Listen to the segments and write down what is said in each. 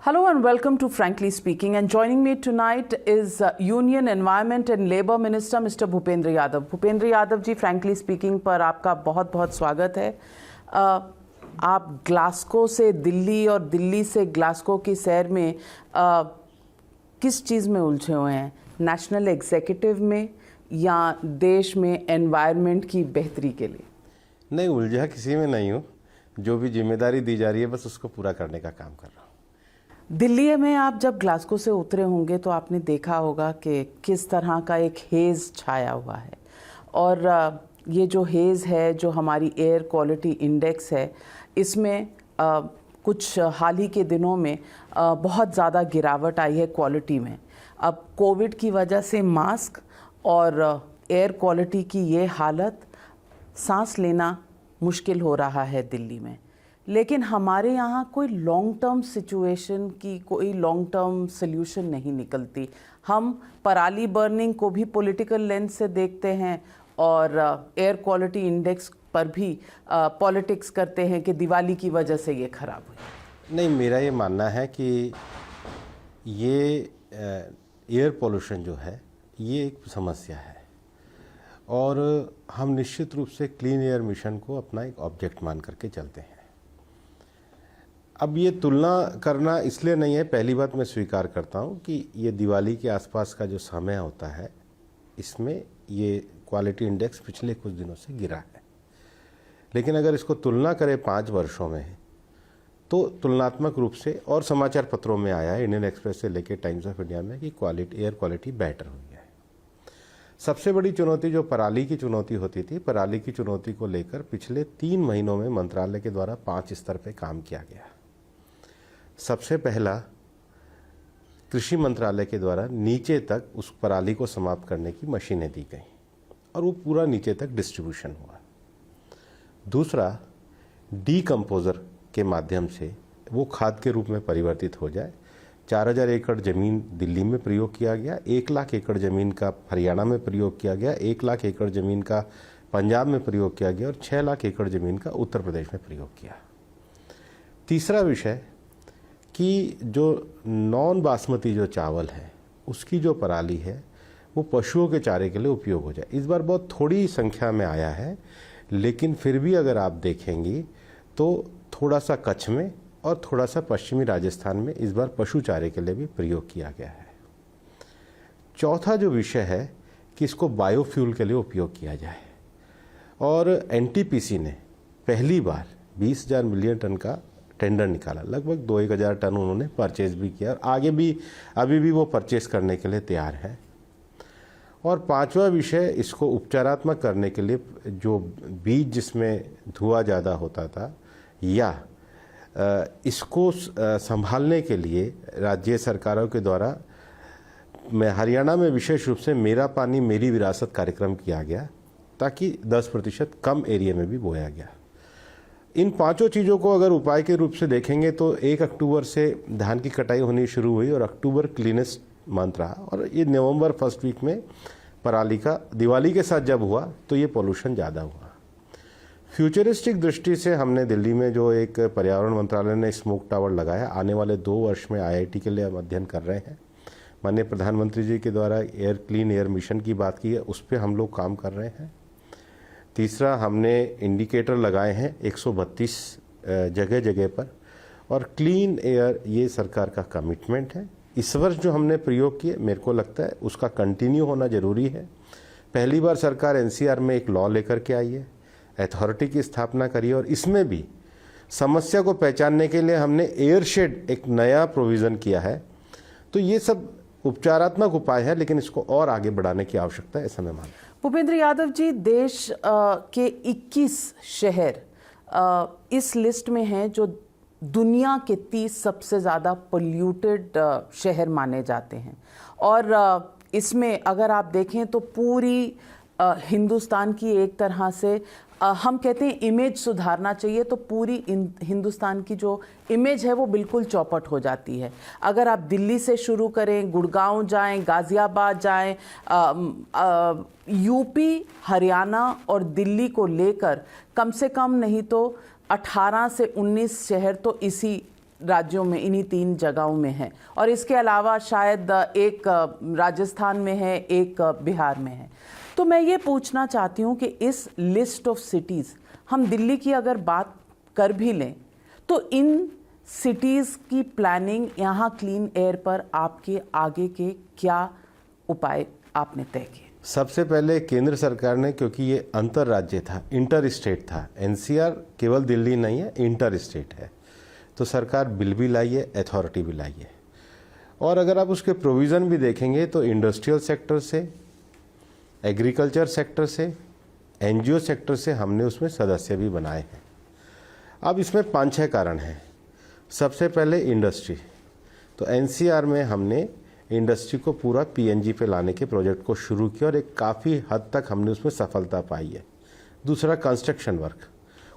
Hello and welcome to Frankly Speaking, and joining me tonight is Union Environment and Labour Minister Mr. Bhupendra Yadav. Bhupendra Yadav ji, Frankly Speaking पर आपका बहुत बहुत स्वागत है। आप ग्लासगो से दिल्ली और दिल्ली से ग्लासगो की सैर में किस चीज़ में उलझे हुए हैं? नेशनल एग्जीक्यूटिव में या देश में एनवायरनमेंट की बेहतरी के लिए? नहीं, उलझा किसी में नहीं हूँ। जो भी जिम्मेदारी दी जा रही है बस उसको पूरा करने का काम कर रहा हूँ। दिल्ली में आप जब ग्लासगो से उतरे होंगे तो आपने देखा होगा कि किस तरह का एक हेज़ छाया हुआ है, और ये जो हेज़ है, जो हमारी एयर क्वालिटी इंडेक्स है, इसमें कुछ हाल ही के दिनों में बहुत ज़्यादा गिरावट आई है क्वालिटी में। अब कोविड की वजह से मास्क और एयर क्वालिटी की ये हालत, सांस लेना मुश्किल हो रहा है दिल्ली में। लेकिन हमारे यहाँ कोई लॉन्ग टर्म सिचुएशन की कोई लॉन्ग टर्म सल्यूशन नहीं निकलती। हम पराली बर्निंग को भी पॉलिटिकल लेंस से देखते हैं और एयर क्वालिटी इंडेक्स पर भी पॉलिटिक्स करते हैं कि दिवाली की वजह से ये ख़राब हुई। नहीं, मेरा ये मानना है कि ये एयर पोल्यूशन जो है ये एक समस्या है और हम निश्चित रूप से क्लीन एयर मिशन को अपना एक ऑब्जेक्ट मान करके चलते हैं। अब ये तुलना करना इसलिए नहीं है, पहली बात मैं स्वीकार करता हूँ कि ये दिवाली के आसपास का जो समय होता है इसमें ये क्वालिटी इंडेक्स पिछले कुछ दिनों से गिरा है। लेकिन अगर इसको तुलना करें 5 वर्षों में तो तुलनात्मक रूप से, और समाचार पत्रों में आया है, इंडियन एक्सप्रेस से लेकर टाइम्स ऑफ इंडिया में, कि एयर क्वालिटी बेटर हुई है। सबसे बड़ी चुनौती जो पराली की चुनौती होती थी, पराली की चुनौती को लेकर पिछले 3 महीनों में मंत्रालय के द्वारा 5 स्तर पर काम किया गया। सबसे पहला, कृषि मंत्रालय के द्वारा नीचे तक उस पराली को समाप्त करने की मशीनें दी गई और वो पूरा नीचे तक डिस्ट्रीब्यूशन हुआ। दूसरा, डीकम्पोजर के माध्यम से वो खाद के रूप में परिवर्तित हो जाए। 4000 एकड़ ज़मीन दिल्ली में प्रयोग किया गया, 1 लाख एकड़ ज़मीन का हरियाणा में प्रयोग किया गया, 1 लाख एकड़ ज़मीन का पंजाब में प्रयोग किया गया और 6 लाख एकड़ ज़मीन का उत्तर प्रदेश में प्रयोग किया। तीसरा विषय कि जो नॉन बासमती जो चावल है उसकी जो पराली है वो पशुओं के चारे के लिए उपयोग हो जाए। इस बार बहुत थोड़ी संख्या में आया है, लेकिन फिर भी अगर आप देखेंगी तो थोड़ा सा कच्छ में और थोड़ा सा पश्चिमी राजस्थान में इस बार पशु चारे के लिए भी प्रयोग किया गया है। चौथा जो विषय है कि इसको बायोफ्यूल के लिए उपयोग किया जाए, और एनटीपीसी ने पहली बार 20,000 मिलियन टन का टेंडर निकाला। लगभग 2-1,000 टन उन्होंने परचेज भी किया और आगे भी अभी भी वो परचेज करने के लिए तैयार है। और पांचवा विषय, इसको उपचारात्मक करने के लिए जो बीज जिसमें धुआं ज़्यादा होता था या इसको संभालने के लिए राज्य सरकारों के द्वारा हरियाणा में विशेष रूप से मेरा पानी मेरी विरासत कार्यक्रम किया गया, ताकि 10% कम एरिया में भी बोया गया। इन पांचों चीज़ों को अगर उपाय के रूप से देखेंगे तो 1 अक्टूबर से धान की कटाई होनी शुरू हुई और अक्टूबर क्लीनेस्ट मंथ रहा, और ये नवंबर फर्स्ट वीक में पराली का दिवाली के साथ जब हुआ तो ये पोल्यूशन ज़्यादा हुआ। फ्यूचरिस्टिक दृष्टि से हमने दिल्ली में जो एक पर्यावरण मंत्रालय ने स्मोक टावर लगाया, आने वाले 2 वर्ष में IIT के लिए हम अध्ययन कर रहे हैं। माननीय प्रधानमंत्री जी के द्वारा क्लीन एयर मिशन की बात की है, उस पर हम लोग काम कर रहे हैं। तीसरा, हमने इंडिकेटर लगाए हैं 132 जगह जगह पर, और क्लीन एयर ये सरकार का कमिटमेंट है। इस वर्ष जो हमने प्रयोग किए, मेरे को लगता है उसका कंटिन्यू होना ज़रूरी है। पहली बार सरकार NCR में एक लॉ लेकर के आई है, अथॉरिटी की स्थापना करी है, और इसमें भी समस्या को पहचानने के लिए हमने एयरशेड एक नया प्रोविज़न किया है। तो ये सब उपचारात्मक उपाय है, लेकिन इसको और आगे बढ़ाने की आवश्यकता है, ऐसा मैं मानता हूँ। भूपेंद्र यादव जी, देश के 21 शहर इस लिस्ट में हैं जो दुनिया के 30 सबसे ज़्यादा पोल्यूटेड शहर माने जाते हैं, और इसमें अगर आप देखें तो पूरी हिंदुस्तान की एक तरह से हम कहते हैं इमेज सुधारना चाहिए, तो पूरी हिंदुस्तान की जो इमेज है वो बिल्कुल चौपट हो जाती है। अगर आप दिल्ली से शुरू करें, गुड़गांव जाएं, गाज़ियाबाद जाएं, यूपी, हरियाणा और दिल्ली को लेकर कम से कम नहीं तो 18 से 19 शहर तो इसी राज्यों में, इन्हीं 3 जगहों में है, और इसके अलावा शायद एक राजस्थान में है, एक बिहार में है। तो मैं ये पूछना चाहती हूँ कि इस लिस्ट ऑफ सिटीज़, हम दिल्ली की अगर बात कर भी लें तो इन सिटीज़ की प्लानिंग, यहाँ क्लीन एयर पर आपके आगे के क्या उपाय आपने तय किए? सबसे पहले केंद्र सरकार ने, क्योंकि ये अंतर राज्य था, इंटर स्टेट था, एनसीआर केवल दिल्ली नहीं है, इंटर स्टेट है, तो सरकार बिल भी लाई है, अथॉरिटी भी लाई है। और अगर आप उसके प्रोविज़न भी देखेंगे तो इंडस्ट्रियल सेक्टर से, एग्रीकल्चर सेक्टर से, एनजीओ सेक्टर से हमने उसमें सदस्य भी बनाए हैं। अब इसमें 5-6 कारण हैं। सबसे पहले इंडस्ट्री, तो एनसीआर में हमने इंडस्ट्री को पूरा पीएनजी पे लाने के प्रोजेक्ट को शुरू किया और एक काफ़ी हद तक हमने उसमें सफलता पाई है। दूसरा कंस्ट्रक्शन वर्क,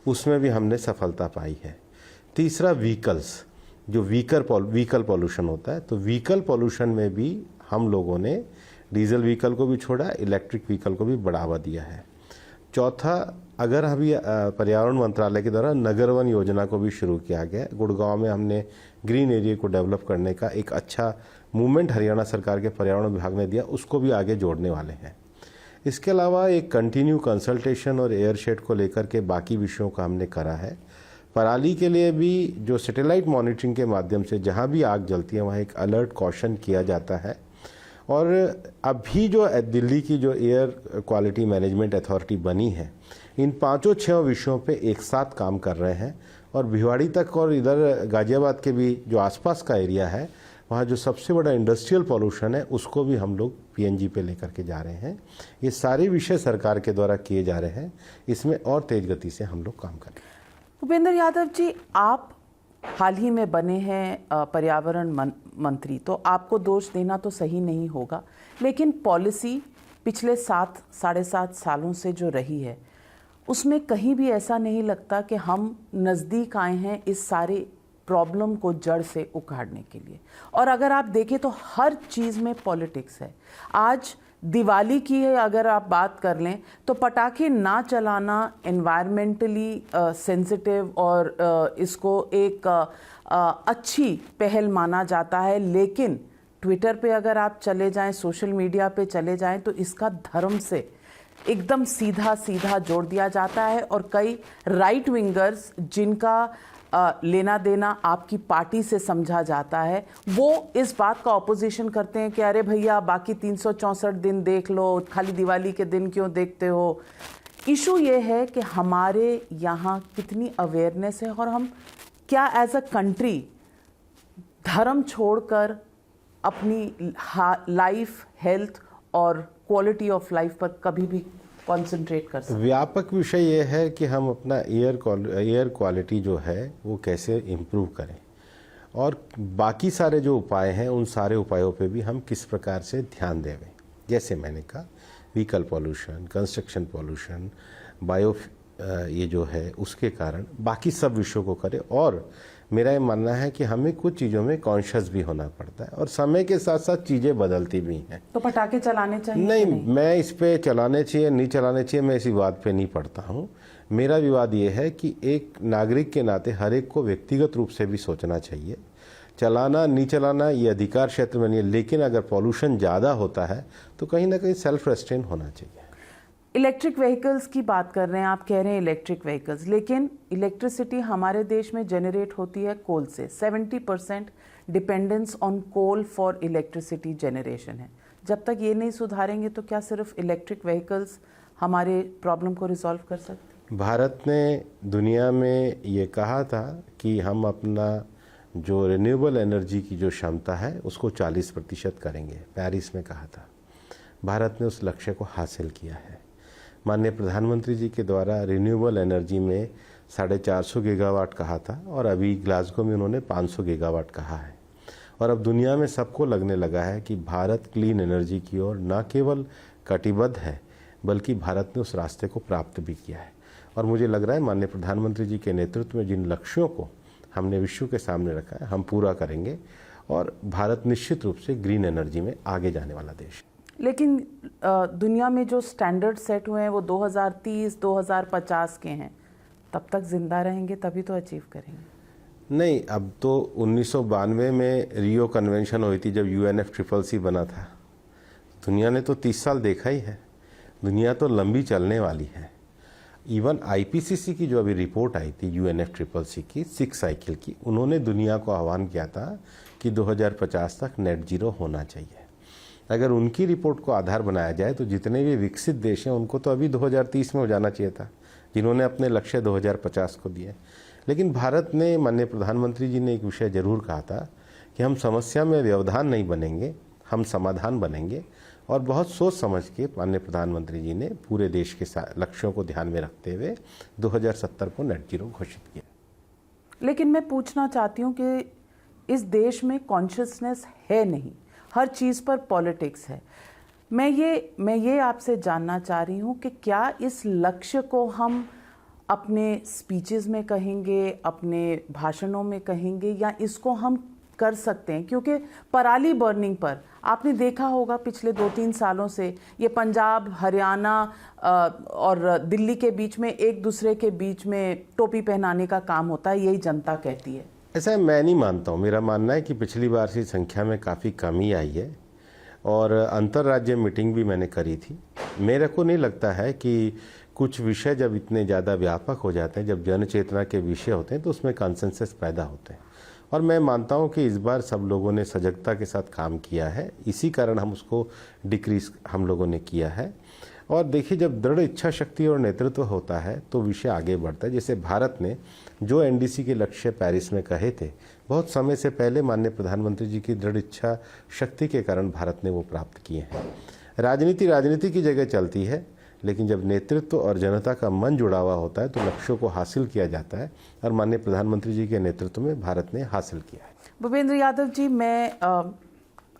उसमें भी हमने सफलता पाई है। तीसरा व्हीकल्स, जो व्हीकल पॉल्यूशन होता है, तो व्हीकल पॉल्यूशन में भी हम लोगों ने डीजल व्हीकल को भी छोड़ा, इलेक्ट्रिक व्हीकल को भी बढ़ावा दिया है। चौथा, अगर अभी पर्यावरण मंत्रालय के द्वारा नगर वन योजना को भी शुरू किया गया। गुड़गांव में हमने ग्रीन एरिया को डेवलप करने का एक अच्छा मूवमेंट हरियाणा सरकार के पर्यावरण विभाग ने दिया, उसको भी आगे जोड़ने वाले हैं। इसके अलावा एक कंटिन्यू कंसल्टेशन और एयरशेड को लेकर के बाकी विषयों का हमने करा है। पराली के लिए भी जो सैटेलाइट मॉनिटरिंग के माध्यम से जहां भी आग जलती है वहां एक अलर्ट कॉशन किया जाता है। और अभी जो दिल्ली की जो एयर क्वालिटी मैनेजमेंट अथॉरिटी बनी है, इन 5-6 विषयों पे एक साथ काम कर रहे हैं। और भिवाड़ी तक और इधर गाजियाबाद के भी जो आसपास का एरिया है, वहाँ जो सबसे बड़ा इंडस्ट्रियल पॉल्यूशन है, उसको भी हम लोग पीएनजी पे लेकर के जा रहे हैं। ये सारे विषय सरकार के द्वारा किए जा रहे हैं, इसमें और तेज गति से हम लोग काम करें। भूपेंद्र यादव जी, आप हाल ही में बने हैं पर्यावरण मंत्री, तो आपको दोष देना तो सही नहीं होगा, लेकिन पॉलिसी पिछले 7-7.5 सालों से जो रही है, उसमें कहीं भी ऐसा नहीं लगता कि हम नज़दीक आए हैं इस सारे प्रॉब्लम को जड़ से उखाड़ने के लिए। और अगर आप देखें तो हर चीज़ में पॉलिटिक्स है। आज दिवाली की है अगर आप बात कर लें तो पटाखे ना चलाना एनवायरमेंटली सेंसिटिव और इसको एक अच्छी पहल माना जाता है, लेकिन ट्विटर पे अगर आप चले जाएं, सोशल मीडिया पे चले जाएं, तो इसका धर्म से एकदम सीधा सीधा जोड़ दिया जाता है। और कई राइट विंगर्स जिनका लेना देना आपकी पार्टी से समझा जाता है, वो इस बात का ऑपोजिशन करते हैं कि अरे भैया बाकी 364 दिन देख लो, खाली दिवाली के दिन क्यों देखते हो। इशू ये है कि हमारे यहाँ कितनी अवेयरनेस है और हम क्या एज अ कंट्री धर्म छोड़कर अपनी लाइफ, हेल्थ और क्वालिटी ऑफ लाइफ पर कभी भी कॉन्सेंट्रेट कर सकते। व्यापक विषय ये है कि हम अपना एयर क्वालिटी जो है वो कैसे इम्प्रूव करें, और बाकी सारे जो उपाय हैं उन सारे उपायों पे भी हम किस प्रकार से ध्यान देवें। जैसे मैंने कहा, vehicle pollution, construction pollution, bio ये जो है उसके कारण बाकी सब विषयों को करें। और मेरा ये मानना है कि हमें कुछ चीज़ों में कॉन्शियस भी होना पड़ता है, और समय के साथ साथ चीज़ें बदलती भी हैं। तो पटाखे चलाने चाहिए? नहीं, मैं इस पे चलाने चाहिए नहीं चलाने चाहिए, मैं इस विवाद पे नहीं पड़ता हूँ। मेरा विवाद ये है कि एक नागरिक के नाते हर एक को व्यक्तिगत रूप से भी सोचना चाहिए। चलाना नहीं चलाना ये अधिकार क्षेत्र में नहीं है, लेकिन अगर पॉल्यूशन ज़्यादा होता है तो कहीं ना कहीं सेल्फ रेस्ट्रेन होना चाहिए। इलेक्ट्रिक व्हीकल्स की बात कर रहे हैं, आप कह रहे हैं इलेक्ट्रिक व्हीकल्स, लेकिन इलेक्ट्रिसिटी हमारे देश में जनरेट होती है कोल से। 70% dependence on coal for electricity generation है। जब तक ये नहीं सुधारेंगे तो क्या सिर्फ इलेक्ट्रिक व्हीकल्स हमारे प्रॉब्लम को रिजॉल्व कर सकते? भारत ने दुनिया में ये कहा था कि हम अपना जो रिन्यूएबल एनर्जी की जो क्षमता है उसको 40% करेंगे, पेरिस में कहा था। भारत ने उस लक्ष्य को हासिल किया है। माननीय प्रधानमंत्री जी के द्वारा रिन्यूएबल एनर्जी में 450 गीगावाट कहा था, और अभी ग्लासगो में उन्होंने 500 गीगावाट कहा है। और अब दुनिया में सबको लगने लगा है कि भारत क्लीन एनर्जी की ओर न केवल कटिबद्ध है, बल्कि भारत ने उस रास्ते को प्राप्त भी किया है। और मुझे लग रहा है माननीय प्रधानमंत्री जी के नेतृत्व में जिन लक्ष्यों को हमने विश्व के सामने रखा है, हम पूरा करेंगे, और भारत निश्चित रूप से ग्रीन एनर्जी में आगे जाने वाला देश है। लेकिन दुनिया में जो स्टैंडर्ड सेट हुए हैं वो 2030-2050 के हैं। तब तक जिंदा रहेंगे तभी तो अचीव करेंगे। नहीं, अब तो 1992 में रियो कन्वेंशन हुई थी जब UNFCCC बना था। दुनिया ने तो 30 साल देखा ही है, दुनिया तो लंबी चलने वाली है। इवन IPCC की जो अभी रिपोर्ट आई थी UNFCCC की 6 साइकिल की, उन्होंने दुनिया को आह्वान किया था कि 2050 तक नेट जीरो होना चाहिए। अगर उनकी रिपोर्ट को आधार बनाया जाए तो जितने भी विकसित देश हैं उनको तो अभी 2030 में हो जाना चाहिए था, जिन्होंने अपने लक्ष्य 2050 को दिए। लेकिन भारत ने, माननीय प्रधानमंत्री जी ने एक विषय जरूर कहा था कि हम समस्या में व्यवधान नहीं बनेंगे, हम समाधान बनेंगे। और बहुत सोच समझ के माननीय प्रधानमंत्री जी ने पूरे देश के लक्ष्यों को ध्यान में रखते हुए 2070 को नेट जीरो घोषित किया। लेकिन मैं पूछना चाहती हूँ कि इस देश में कॉन्शियसनेस है नहीं, हर चीज़ पर पॉलिटिक्स है। मैं ये आपसे जानना चाह रही हूँ कि क्या इस लक्ष्य को हम अपने स्पीचेस में कहेंगे, अपने भाषणों में कहेंगे, या इसको हम कर सकते हैं? क्योंकि पराली बर्निंग पर आपने देखा होगा पिछले 2-3 सालों से ये पंजाब, हरियाणा और दिल्ली के बीच में एक दूसरे के बीच में टोपी पहनाने का काम होता है, यही जनता कहती है। ऐसा मैं नहीं मानता हूँ। मेरा मानना है कि पिछली बार से संख्या में काफ़ी कमी आई है और अंतर्राज्य मीटिंग भी मैंने करी थी। मेरे को नहीं लगता है कि कुछ विषय जब इतने ज़्यादा व्यापक हो जाते हैं, जब जन चेतना के विषय होते हैं, तो उसमें कंसेंसस पैदा होते हैं। और मैं मानता हूं कि इस बार सब लोगों ने सजगता के साथ काम किया है, इसी कारण हम उसको डिक्रीज हम लोगों ने किया है। और देखिए, जब दृढ़ इच्छा शक्ति और नेतृत्व होता है तो विषय आगे बढ़ता है। जैसे भारत ने जो NDC के लक्ष्य पेरिस में कहे थे, बहुत समय से पहले माननीय प्रधानमंत्री जी की दृढ़ इच्छा शक्ति के कारण भारत ने वो प्राप्त किए हैं। राजनीति की जगह चलती है, लेकिन जब नेतृत्व और जनता का मन जुड़ा हुआ होता है तो लक्ष्यों को हासिल किया जाता है, और माननीय प्रधानमंत्री जी के नेतृत्व में भारत ने हासिल किया है। भूपेंद्र यादव जी, मैं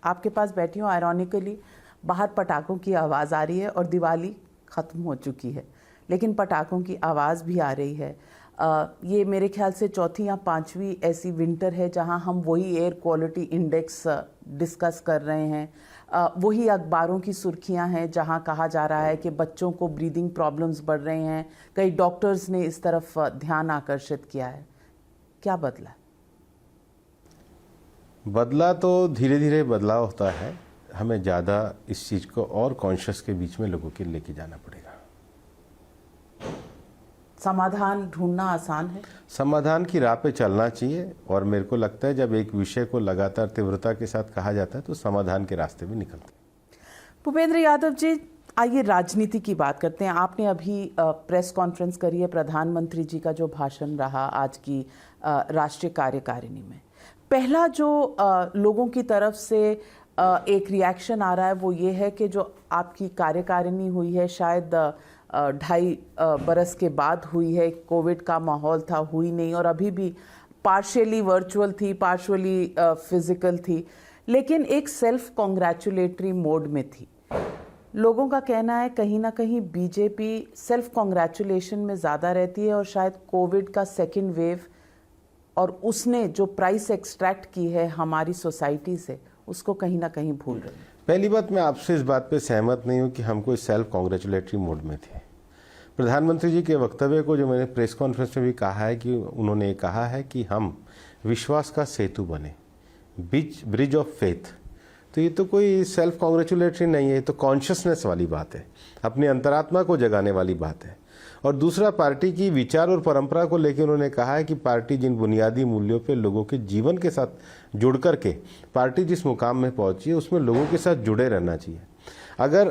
आपके पास बैठी हूँ, आयरॉनिकली बाहर पटाखों की आवाज़ आ रही है और दिवाली ख़त्म हो चुकी है, लेकिन पटाखों की आवाज़ भी आ रही है। ये मेरे ख्याल से 4वीं या 5वीं ऐसी विंटर है जहां हम वही एयर क्वालिटी इंडेक्स डिस्कस कर रहे हैं। वही अखबारों की सुर्खियां हैं जहां कहा जा रहा है कि बच्चों को ब्रीदिंग प्रॉब्लम्स बढ़ रहे हैं। कई डॉक्टर्स ने इस तरफ ध्यान आकर्षित किया है। क्या बदला? बदला तो धीरे धीरे बदलाव होता है। हमें ज़्यादा इस चीज़ को और कॉन्शियस के बीच में लोगों के लेके जाना पड़ेगा। समाधान ढूंढना आसान है, समाधान की राह पे चलना चाहिए। और मेरे को लगता है जब एक विषय को लगातार तीव्रता के साथ कहा जाता है तो समाधान के रास्ते भी निकलते हैं। भूपेंद्र यादव जी, आइए राजनीति की बात करते हैं। आपने अभी प्रेस कॉन्फ्रेंस करी है, प्रधानमंत्री जी का जो भाषण रहा आज की राष्ट्रीय कार्यकारिणी में, पहला जो लोगों की तरफ से एक रिएक्शन आ रहा है वो ये है कि जो आपकी कार्यकारिणी हुई है शायद 2.5 बरस के बाद हुई है, कोविड का माहौल था, हुई नहीं, और अभी भी पार्शियली वर्चुअल थी, पार्शियली फिजिकल थी, लेकिन एक सेल्फ कॉन्ग्रेचुलेटरी मोड में थी। लोगों का कहना है कहीं ना कहीं बीजेपी सेल्फ कॉन्ग्रेचुलेशन में ज़्यादा रहती है और शायद कोविड का सेकेंड वेव और उसने जो प्राइस एक्सट्रैक्ट की है हमारी सोसाइटी से, उसको कहीं ना कहीं भूल रही है। पहली बात, मैं आपसे इस बात पे सहमत नहीं हूँ कि हम कोई सेल्फ कॉन्ग्रेचुलेटरी मोड में थे। प्रधानमंत्री जी के वक्तव्य को जो मैंने प्रेस कॉन्फ्रेंस में भी कहा है कि उन्होंने कहा है कि हम विश्वास का सेतु बने, ब्रिज ऑफ फेथ। तो ये तो कोई सेल्फ कॉन्ग्रेचुलेटरी नहीं है, ये तो कॉन्शियसनेस वाली बात है, अपनी अंतरात्मा को जगाने वाली बात है। और दूसरा, पार्टी की विचार और परंपरा को लेकर उन्होंने कहा है कि पार्टी जिन बुनियादी मूल्यों पे लोगों के जीवन के साथ जुड़ करके पार्टी जिस मुकाम में पहुंची है उसमें लोगों के साथ जुड़े रहना चाहिए। अगर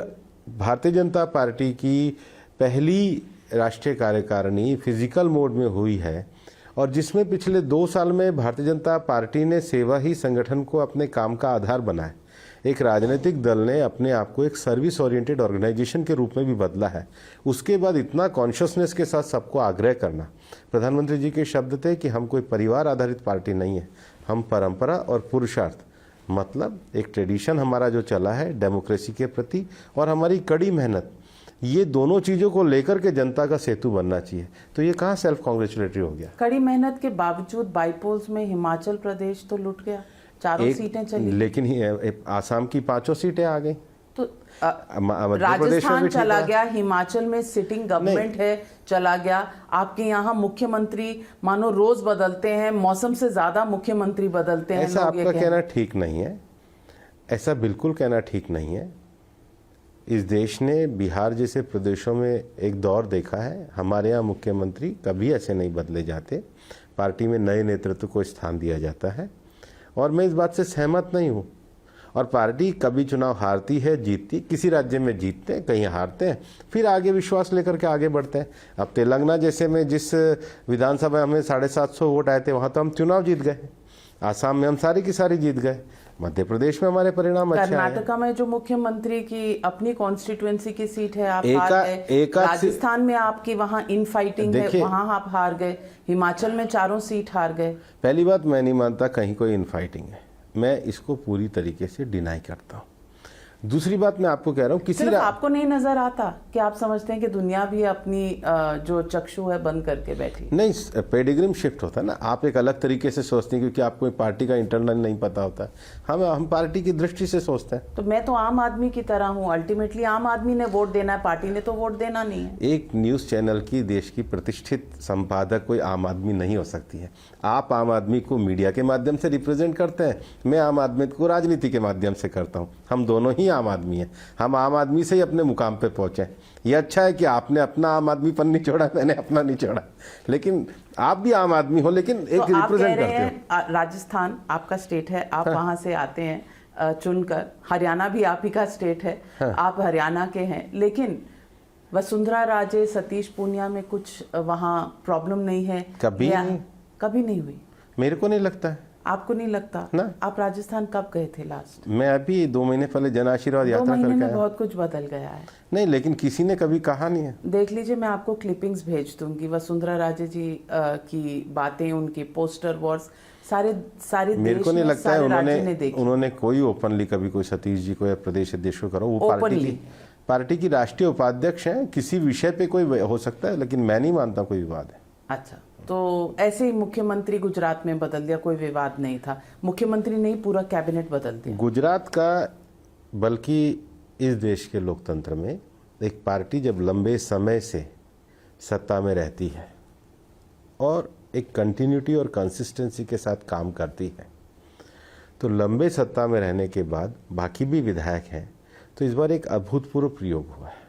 भारतीय जनता पार्टी की पहली राष्ट्रीय कार्यकारिणी फिजिकल मोड में हुई है और जिसमें पिछले 2 साल में भारतीय जनता पार्टी ने सेवा ही संगठन को अपने काम का आधार बनाया, एक राजनीतिक दल ने अपने आप को एक सर्विस ओरिएंटेड ऑर्गेनाइजेशन के रूप में भी बदला है, उसके बाद इतना कॉन्शियसनेस के साथ सबको आग्रह करना। प्रधानमंत्री जी के शब्द थे कि हम कोई परिवार आधारित पार्टी नहीं है, हम परंपरा और पुरुषार्थ, मतलब एक ट्रेडिशन हमारा जो चला है डेमोक्रेसी के प्रति और हमारी कड़ी मेहनत, ये दोनों चीज़ों को लेकर के जनता का सेतु बनना चाहिए। तो ये कहाँ सेल्फ कॉन्ग्रेचुलेटरी हो गया? कड़ी मेहनत के बावजूद बाईपोल्स में हिमाचल प्रदेश तो लुट गया, 4 सीटें चली, लेकिन आसाम की 5 सीटें आ गई। तो मध्य प्रदेश में राजस्थान भी ठीक चला है। गया, हिमाचल में सिटिंग गवर्नमेंट है, चला गया। आपके यहाँ मुख्यमंत्री मानो रोज बदलते हैं, मौसम से ज्यादा मुख्यमंत्री बदलते हैं। ऐसा लोग ये आपका कहना ठीक नहीं है, ऐसा बिल्कुल कहना ठीक नहीं है। इस देश ने बिहार जैसे प्रदेशों में एक दौर देखा है, हमारे यहाँ मुख्यमंत्री कभी ऐसे नहीं बदले जाते, पार्टी में नए नेतृत्व को स्थान दिया जाता है, और मैं इस बात से सहमत नहीं हूँ। और पार्टी कभी चुनाव हारती है, जीतती, किसी राज्य में जीतते हैं, कहीं हारते हैं, फिर आगे विश्वास लेकर के आगे बढ़ते हैं। अब तेलंगाना जैसे में जिस विधानसभा में 750 वोट आए थे, वहाँ तो हम चुनाव जीत गए। आसाम में हम सारी की सारी जीत गए। मध्य प्रदेश में हमारे परिणाम अच्छे आए। कर्नाटका में जो मुख्यमंत्री की अपनी कॉन्स्टिट्यूएंसी की सीट है, आप हार गए। एक राजस्थान में आपकी वहाँ इन फाइटिंग है, वहाँ आप हार गए। हिमाचल में 4 सीट हार गए। पहली बात, मैं नहीं मानता कहीं कोई इन फाइटिंग है, मैं इसको पूरी तरीके से डिनाई करता हूँ। दूसरी बात मैं आपको कह रहा हूँ, सिर्फ आपको नहीं नजर आता कि आप समझते हैं कि दुनिया भी अपनी जो चक्षु है बंद करके बैठी? नहीं, पेडिग्रिम शिफ्ट होता है ना, आप एक अलग तरीके से सोचते हैं क्योंकि आपको पार्टी का इंटरनल नहीं पता होता। हम पार्टी की दृष्टि से सोचते हैं। तो मैं तो आम आदमी की तरह हूँ, अल्टीमेटली आम आदमी ने वोट देना है, पार्टी ने तो वोट देना नहीं है। एक न्यूज़ चैनल की देश की प्रतिष्ठित संपादक कोई आम आदमी नहीं हो सकती है। आप आम आदमी को मीडिया के माध्यम से रिप्रेजेंट करते हैं, मैं आम आदमी को राजनीति के माध्यम से करता हूँ। हम दोनों ही आम आदमी हैं, हम आम आदमी से ही अपने मुकाम पे पहुंचे। ये अच्छा है कि आपने अपना आम आदमीपन नहीं छोड़ा, मैंने अपना नहीं छोड़ा, लेकिन आप भी आम आदमी हो, लेकिन एक तो रिप्रेजेंट करते हो। राजस्थान आपका स्टेट है, आप वहां से आते हैं चुनकर। हरियाणा भी आप ही का स्टेट है, आप हरियाणा के हैं, लेकिन वसुंधरा राजे, सतीश पूनिया में कुछ वहाँ प्रॉब्लम नहीं है? कभी नहीं हुई? मेरे को नहीं लगता है। आपको नहीं लगता ना? आप राजस्थान कब गए थे लास्ट? मैं अभी 2 महीने पहले जन आशीर्वाद यात्रा करके आया। 2 महीने में बहुत कुछ बदल गया है। नहीं, लेकिन किसी ने कभी कहा नहीं है। देख लीजिए, मैं आपको क्लिपिंग्स भेज दूंगी, वसुंधरा राजे जी की बातें, उनकी पोस्टर वॉर्स सारे मेरे को नहीं लगता है उन्होंने कोई ओपनली कभी कोई सतीश जी को या प्रदेश अध्यक्ष को करो। वो पार्टी की राष्ट्रीय उपाध्यक्ष हैं, किसी विषय पे कोई हो सकता है, लेकिन मैं नहीं मानता कोई विवाद है। अच्छा, तो ऐसे ही मुख्यमंत्री गुजरात में बदल दिया, कोई विवाद नहीं था? मुख्यमंत्री नहीं, पूरा कैबिनेट बदल दिया गुजरात का। बल्कि इस देश के लोकतंत्र में एक पार्टी जब लंबे समय से सत्ता में रहती है और एक कंटिन्यूटी और कंसिस्टेंसी के साथ काम करती है, तो लंबे सत्ता में रहने के बाद बाकी भी विधायक हैं, तो इस बार एक अभूतपूर्व प्रयोग हुआ है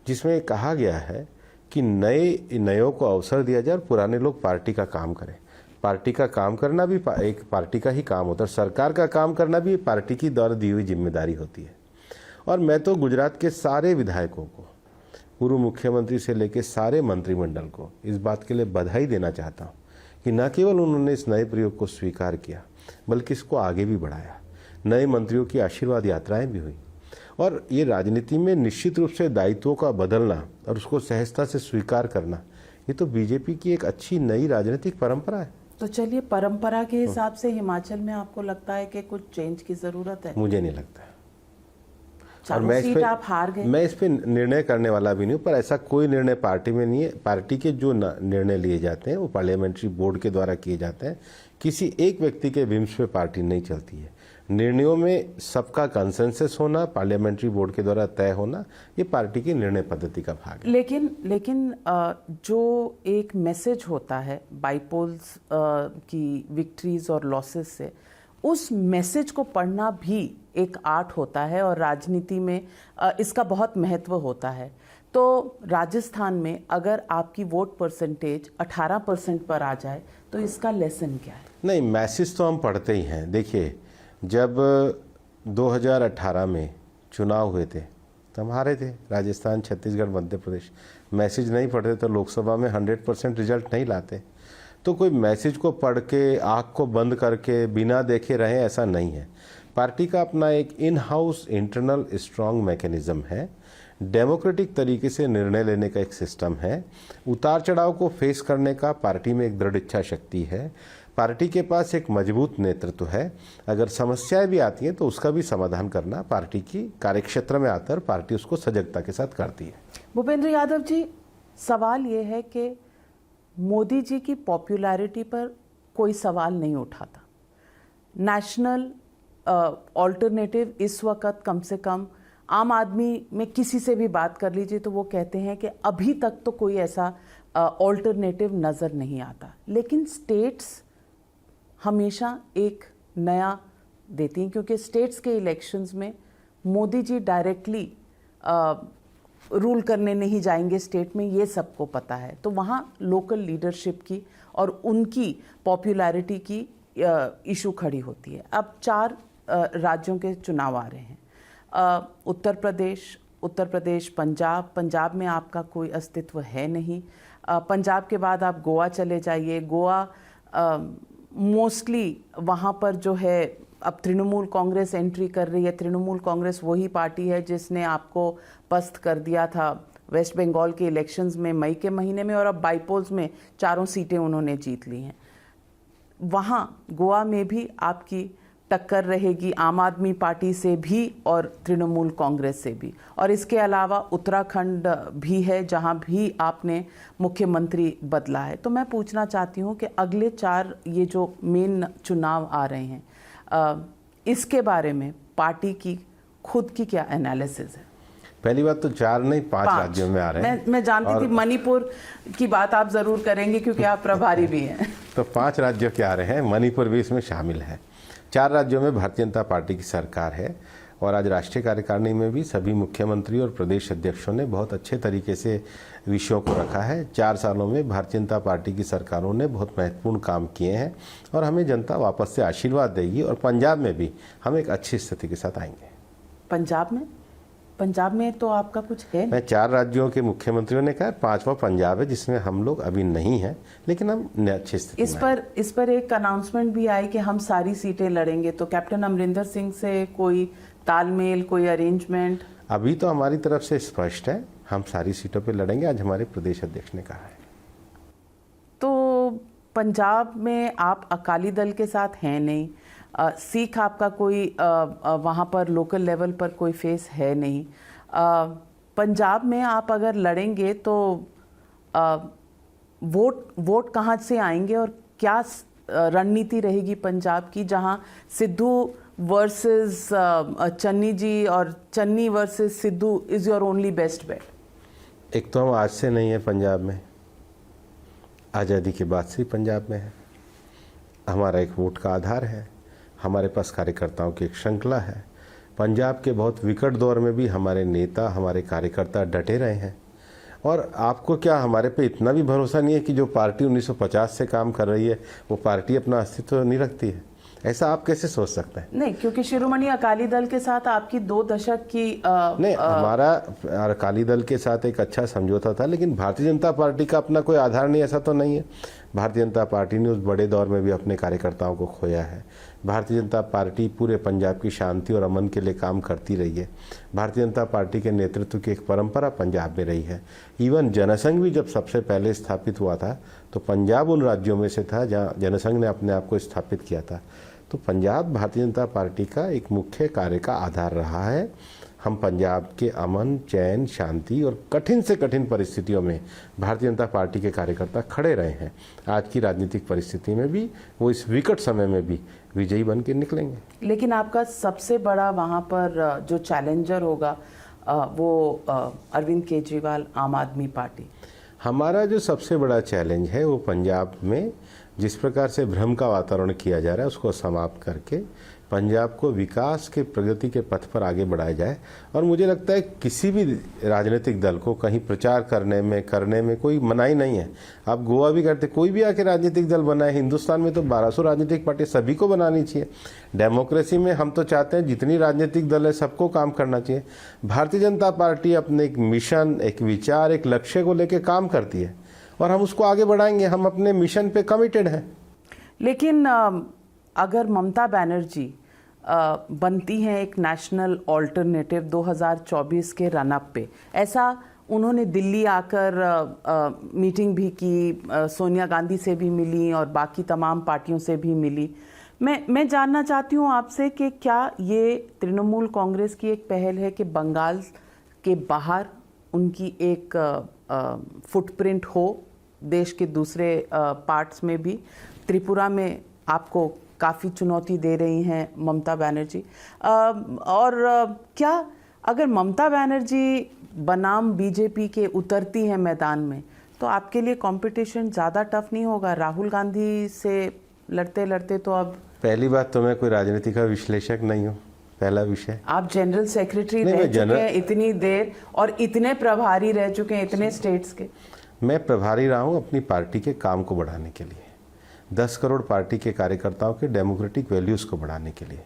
जिसमें कहा गया है कि नयों को अवसर दिया जाए और पुराने लोग पार्टी का काम करें। पार्टी का काम करना भी एक पार्टी का ही काम होता है, सरकार का काम करना भी पार्टी की द्वारा दी हुई जिम्मेदारी होती है। और मैं तो गुजरात के सारे विधायकों को, पूर्व मुख्यमंत्री से लेकर सारे मंत्रिमंडल को इस बात के लिए बधाई देना चाहता हूँ कि न केवल उन्होंने इस नए प्रयोग को स्वीकार किया, बल्कि इसको आगे भी बढ़ाया। नए मंत्रियों की आशीर्वाद यात्राएं भी हुई। और ये राजनीति में निश्चित रूप से दायित्वों का बदलना और उसको सहजता से स्वीकार करना, ये तो बीजेपी की एक अच्छी नई राजनीतिक परंपरा है। तो चलिए, परंपरा के हिसाब से हिमाचल में आपको लगता है कि कुछ चेंज की जरूरत है? मुझे नहीं लगता। और आप हार गए। मैं इस पे निर्णय करने वाला भी नहीं हूँ, पर ऐसा कोई निर्णय पार्टी में नहीं है। पार्टी के जो निर्णय लिए जाते हैं वो पार्लियामेंट्री बोर्ड के द्वारा किए जाते हैं। किसी एक व्यक्ति के विम्स पे पार्टी नहीं चलती है। निर्णयों में सबका कंसेंसस होना, पार्लियामेंट्री बोर्ड के द्वारा तय होना, ये पार्टी की निर्णय पद्धति का भाग है। लेकिन जो एक मैसेज होता है बाइपोल्स की विक्ट्रीज और लॉसेस से, उस मैसेज को पढ़ना भी एक आर्ट होता है और राजनीति में इसका बहुत महत्व होता है। तो राजस्थान में अगर आपकी वोट परसेंटेज 18% पर आ जाए तो इसका लेसन क्या है? नहीं, मैसेज तो हम पढ़ते ही हैं। देखिए, जब 2018 में चुनाव हुए थे तो हम हारे थे, राजस्थान, छत्तीसगढ़, मध्य प्रदेश। मैसेज नहीं पढ़ते तो लोकसभा में 100% रिजल्ट नहीं लाते। तो कोई मैसेज को पढ़ के, आँख को बंद करके, बिना देखे रहें, ऐसा नहीं है। पार्टी का अपना एक in house internal strong mechanism है। डेमोक्रेटिक तरीके से निर्णय लेने का एक सिस्टम है। उतार चढ़ाव को फेस करने का पार्टी में एक दृढ़ इच्छा शक्ति है। पार्टी के पास एक मजबूत नेतृत्व है। अगर समस्याएं भी आती हैं तो उसका भी समाधान करना पार्टी की कार्यक्षेत्र में आता है और पार्टी उसको सजगता के साथ करती है। भूपेंद्र यादव जी, सवाल ये है कि मोदी जी की पॉपुलैरिटी पर कोई सवाल नहीं उठाता। नेशनल ऑल्टरनेटिव इस वक्त कम से कम आम आदमी में किसी से भी बात कर लीजिए तो वो कहते हैं कि अभी तक तो कोई ऐसा ऑल्टरनेटिव नज़र नहीं आता। लेकिन स्टेट्स हमेशा एक नया देती हैं, क्योंकि स्टेट्स के इलेक्शंस में मोदी जी डायरेक्टली रूल करने नहीं जाएंगे स्टेट में, ये सबको पता है। तो वहाँ लोकल लीडरशिप की और उनकी पॉपुलैरिटी की इशू खड़ी होती है। अब 4 राज्यों के चुनाव आ रहे हैं। उत्तर प्रदेश, पंजाब में आपका कोई अस्तित्व है नहीं। पंजाब के बाद आप गोवा चले जाइए। गोवा मोस्टली वहाँ पर जो है अब तृणमूल कांग्रेस एंट्री कर रही है। तृणमूल कांग्रेस वही पार्टी है जिसने आपको पस्त कर दिया था वेस्ट बंगाल के इलेक्शंस में मई के महीने में, और अब बाईपोल्स में 4 सीटें उन्होंने जीत ली हैं। वहाँ गोवा में भी आपकी टक्कर रहेगी आम आदमी पार्टी से भी और तृणमूल कांग्रेस से भी। और इसके अलावा उत्तराखंड भी है जहाँ भी आपने मुख्यमंत्री बदला है। तो मैं पूछना चाहती हूँ कि अगले 4 ये जो मेन चुनाव आ रहे हैं, इसके बारे में पार्टी की खुद की क्या एनालिसिस है? पहली बात तो 4 नहीं 5 राज्यों में आ रहे हैं। मैं जानती थी मणिपुर की बात आप जरूर करेंगे क्योंकि आप प्रभारी भी हैं। तो 5 राज्यों के आ रहे हैं, मणिपुर भी इसमें शामिल है। 4 राज्यों में भारतीय जनता पार्टी की सरकार है और आज राष्ट्रीय कार्यकारिणी में भी सभी मुख्यमंत्री और प्रदेश अध्यक्षों ने बहुत अच्छे तरीके से विषयों को रखा है। 4 सालों में भारतीय जनता पार्टी की सरकारों ने बहुत महत्वपूर्ण काम किए हैं और हमें जनता वापस से आशीर्वाद देगी और पंजाब में भी हम एक अच्छी स्थिति के साथ आएंगे। पंजाब में तो आपका कुछ है? मैं 4 राज्यों के मुख्यमंत्रियों ने कहा, 5वां पंजाब है जिसमें हम लोग अभी नहीं हैं, लेकिन हम अच्छी स्थिति इस पर एक अनाउंसमेंट भी आई कि हम सारी सीटें लड़ेंगे। तो कैप्टन अमरिंदर सिंह से कोई तालमेल, कोई अरेंजमेंट? अभी तो हमारी तरफ से स्पष्ट है, हम सारी सीटों पे लड़ेंगे, आज हमारे प्रदेश अध्यक्ष ने कहा है। तो पंजाब में आप अकाली दल के साथ हैं नहीं, सिख आपका कोई वहाँ पर लोकल लेवल पर कोई फेस है नहीं। पंजाब में आप अगर लड़ेंगे तो वोट कहाँ से आएंगे और क्या रणनीति रहेगी पंजाब की, जहाँ सिद्धू वर्सेस चन्नी जी और Channi versus Sidhu is your only best bet? एक तो हम आज से नहीं है पंजाब में, आज़ादी के बाद से पंजाब में है। हमारा एक वोट का आधार है, हमारे पास कार्यकर्ताओं की एक श्रृंखला है। पंजाब के बहुत विकट दौर में भी हमारे नेता, हमारे कार्यकर्ता डटे रहे हैं। और आपको क्या हमारे पे इतना भी भरोसा नहीं है कि जो पार्टी 1950 से काम कर रही है वो पार्टी अपना अस्तित्व नहीं रखती है? ऐसा आप कैसे सोच सकते हैं? नहीं, क्योंकि शिरोमणि अकाली दल के साथ आपकी 2 दशक की नहीं, हमारा अकाली दल के साथ एक अच्छा समझौता था, लेकिन भारतीय जनता पार्टी का अपना कोई आधार नहीं, ऐसा तो नहीं है। भारतीय जनता पार्टी ने उस बड़े दौर में भी अपने कार्यकर्ताओं को खोया है। भारतीय जनता पार्टी पूरे पंजाब की शांति और अमन के लिए काम करती रही है। भारतीय जनता पार्टी के नेतृत्व की एक परंपरा पंजाब में रही है। इवन जनसंघ भी जब सबसे पहले स्थापित हुआ था तो पंजाब उन राज्यों में से था जहाँ जनसंघ ने अपने आप को स्थापित किया था। तो पंजाब भारतीय जनता पार्टी का एक मुख्य कार्य का आधार रहा है। हम पंजाब के अमन, चैन, शांति और कठिन से कठिन परिस्थितियों में भारतीय जनता पार्टी के कार्यकर्ता खड़े रहे हैं। आज की राजनीतिक परिस्थिति में भी वो इस विकट समय में भी विजयी बन के निकलेंगे। लेकिन आपका सबसे बड़ा वहाँ पर जो चैलेंजर होगा वो अरविंद केजरीवाल, आम आदमी पार्टी। हमारा जो सबसे बड़ा चैलेंज है वो पंजाब में जिस प्रकार से भ्रम का वातावरण किया जा रहा है उसको समाप्त करके पंजाब को विकास के, प्रगति के पथ पर आगे बढ़ाया जाए। और मुझे लगता है किसी भी राजनीतिक दल को कहीं प्रचार करने में कोई मनाही नहीं है। आप गोवा भी करते, कोई भी आके राजनीतिक दल बनाए। हिंदुस्तान में तो 1200 राजनीतिक पार्टी, सभी को बनानी चाहिए। डेमोक्रेसी में हम तो चाहते हैं जितनी राजनीतिक दल है सबको काम करना चाहिए। भारतीय जनता पार्टी अपने एक मिशन, एक विचार, एक लक्ष्य को लेकर काम करती है और हम उसको आगे बढ़ाएंगे। हम अपने मिशन पे कमिटेड हैं। लेकिन अगर ममता बनर्जी बनती हैं एक नेशनल ऑल्टरनेटिव 2024 के रनअप पे, ऐसा उन्होंने दिल्ली आकर मीटिंग भी की, सोनिया गांधी से भी मिली और बाकी तमाम पार्टियों से भी मिली। मैं जानना चाहती हूँ आपसे कि क्या ये तृणमूल कांग्रेस की एक पहल है कि बंगाल के बाहर उनकी एक फुटप्रिंट हो, देश के दूसरे पार्ट्स में भी? त्रिपुरा में आपको काफ़ी चुनौती दे रही हैं ममता बनर्जी। और क्या अगर ममता बनर्जी बनाम बीजेपी के उतरती हैं मैदान में, तो आपके लिए कंपटीशन ज़्यादा टफ नहीं होगा? राहुल गांधी से लड़ते लड़ते तो अब पहली बात तो मैं कोई राजनीति का विश्लेषक नहीं हूँ, पहला विषय। आप जनरल सेक्रेटरी रह चुके हैं इतनी देर और इतने प्रभारी रह चुके हैं इतने स्टेट्स के। मैं प्रभारी रहा हूँ अपनी पार्टी के काम को बढ़ाने के लिए, 10 करोड़ पार्टी के कार्यकर्ताओं के डेमोक्रेटिक वैल्यूज़ को बढ़ाने के लिए।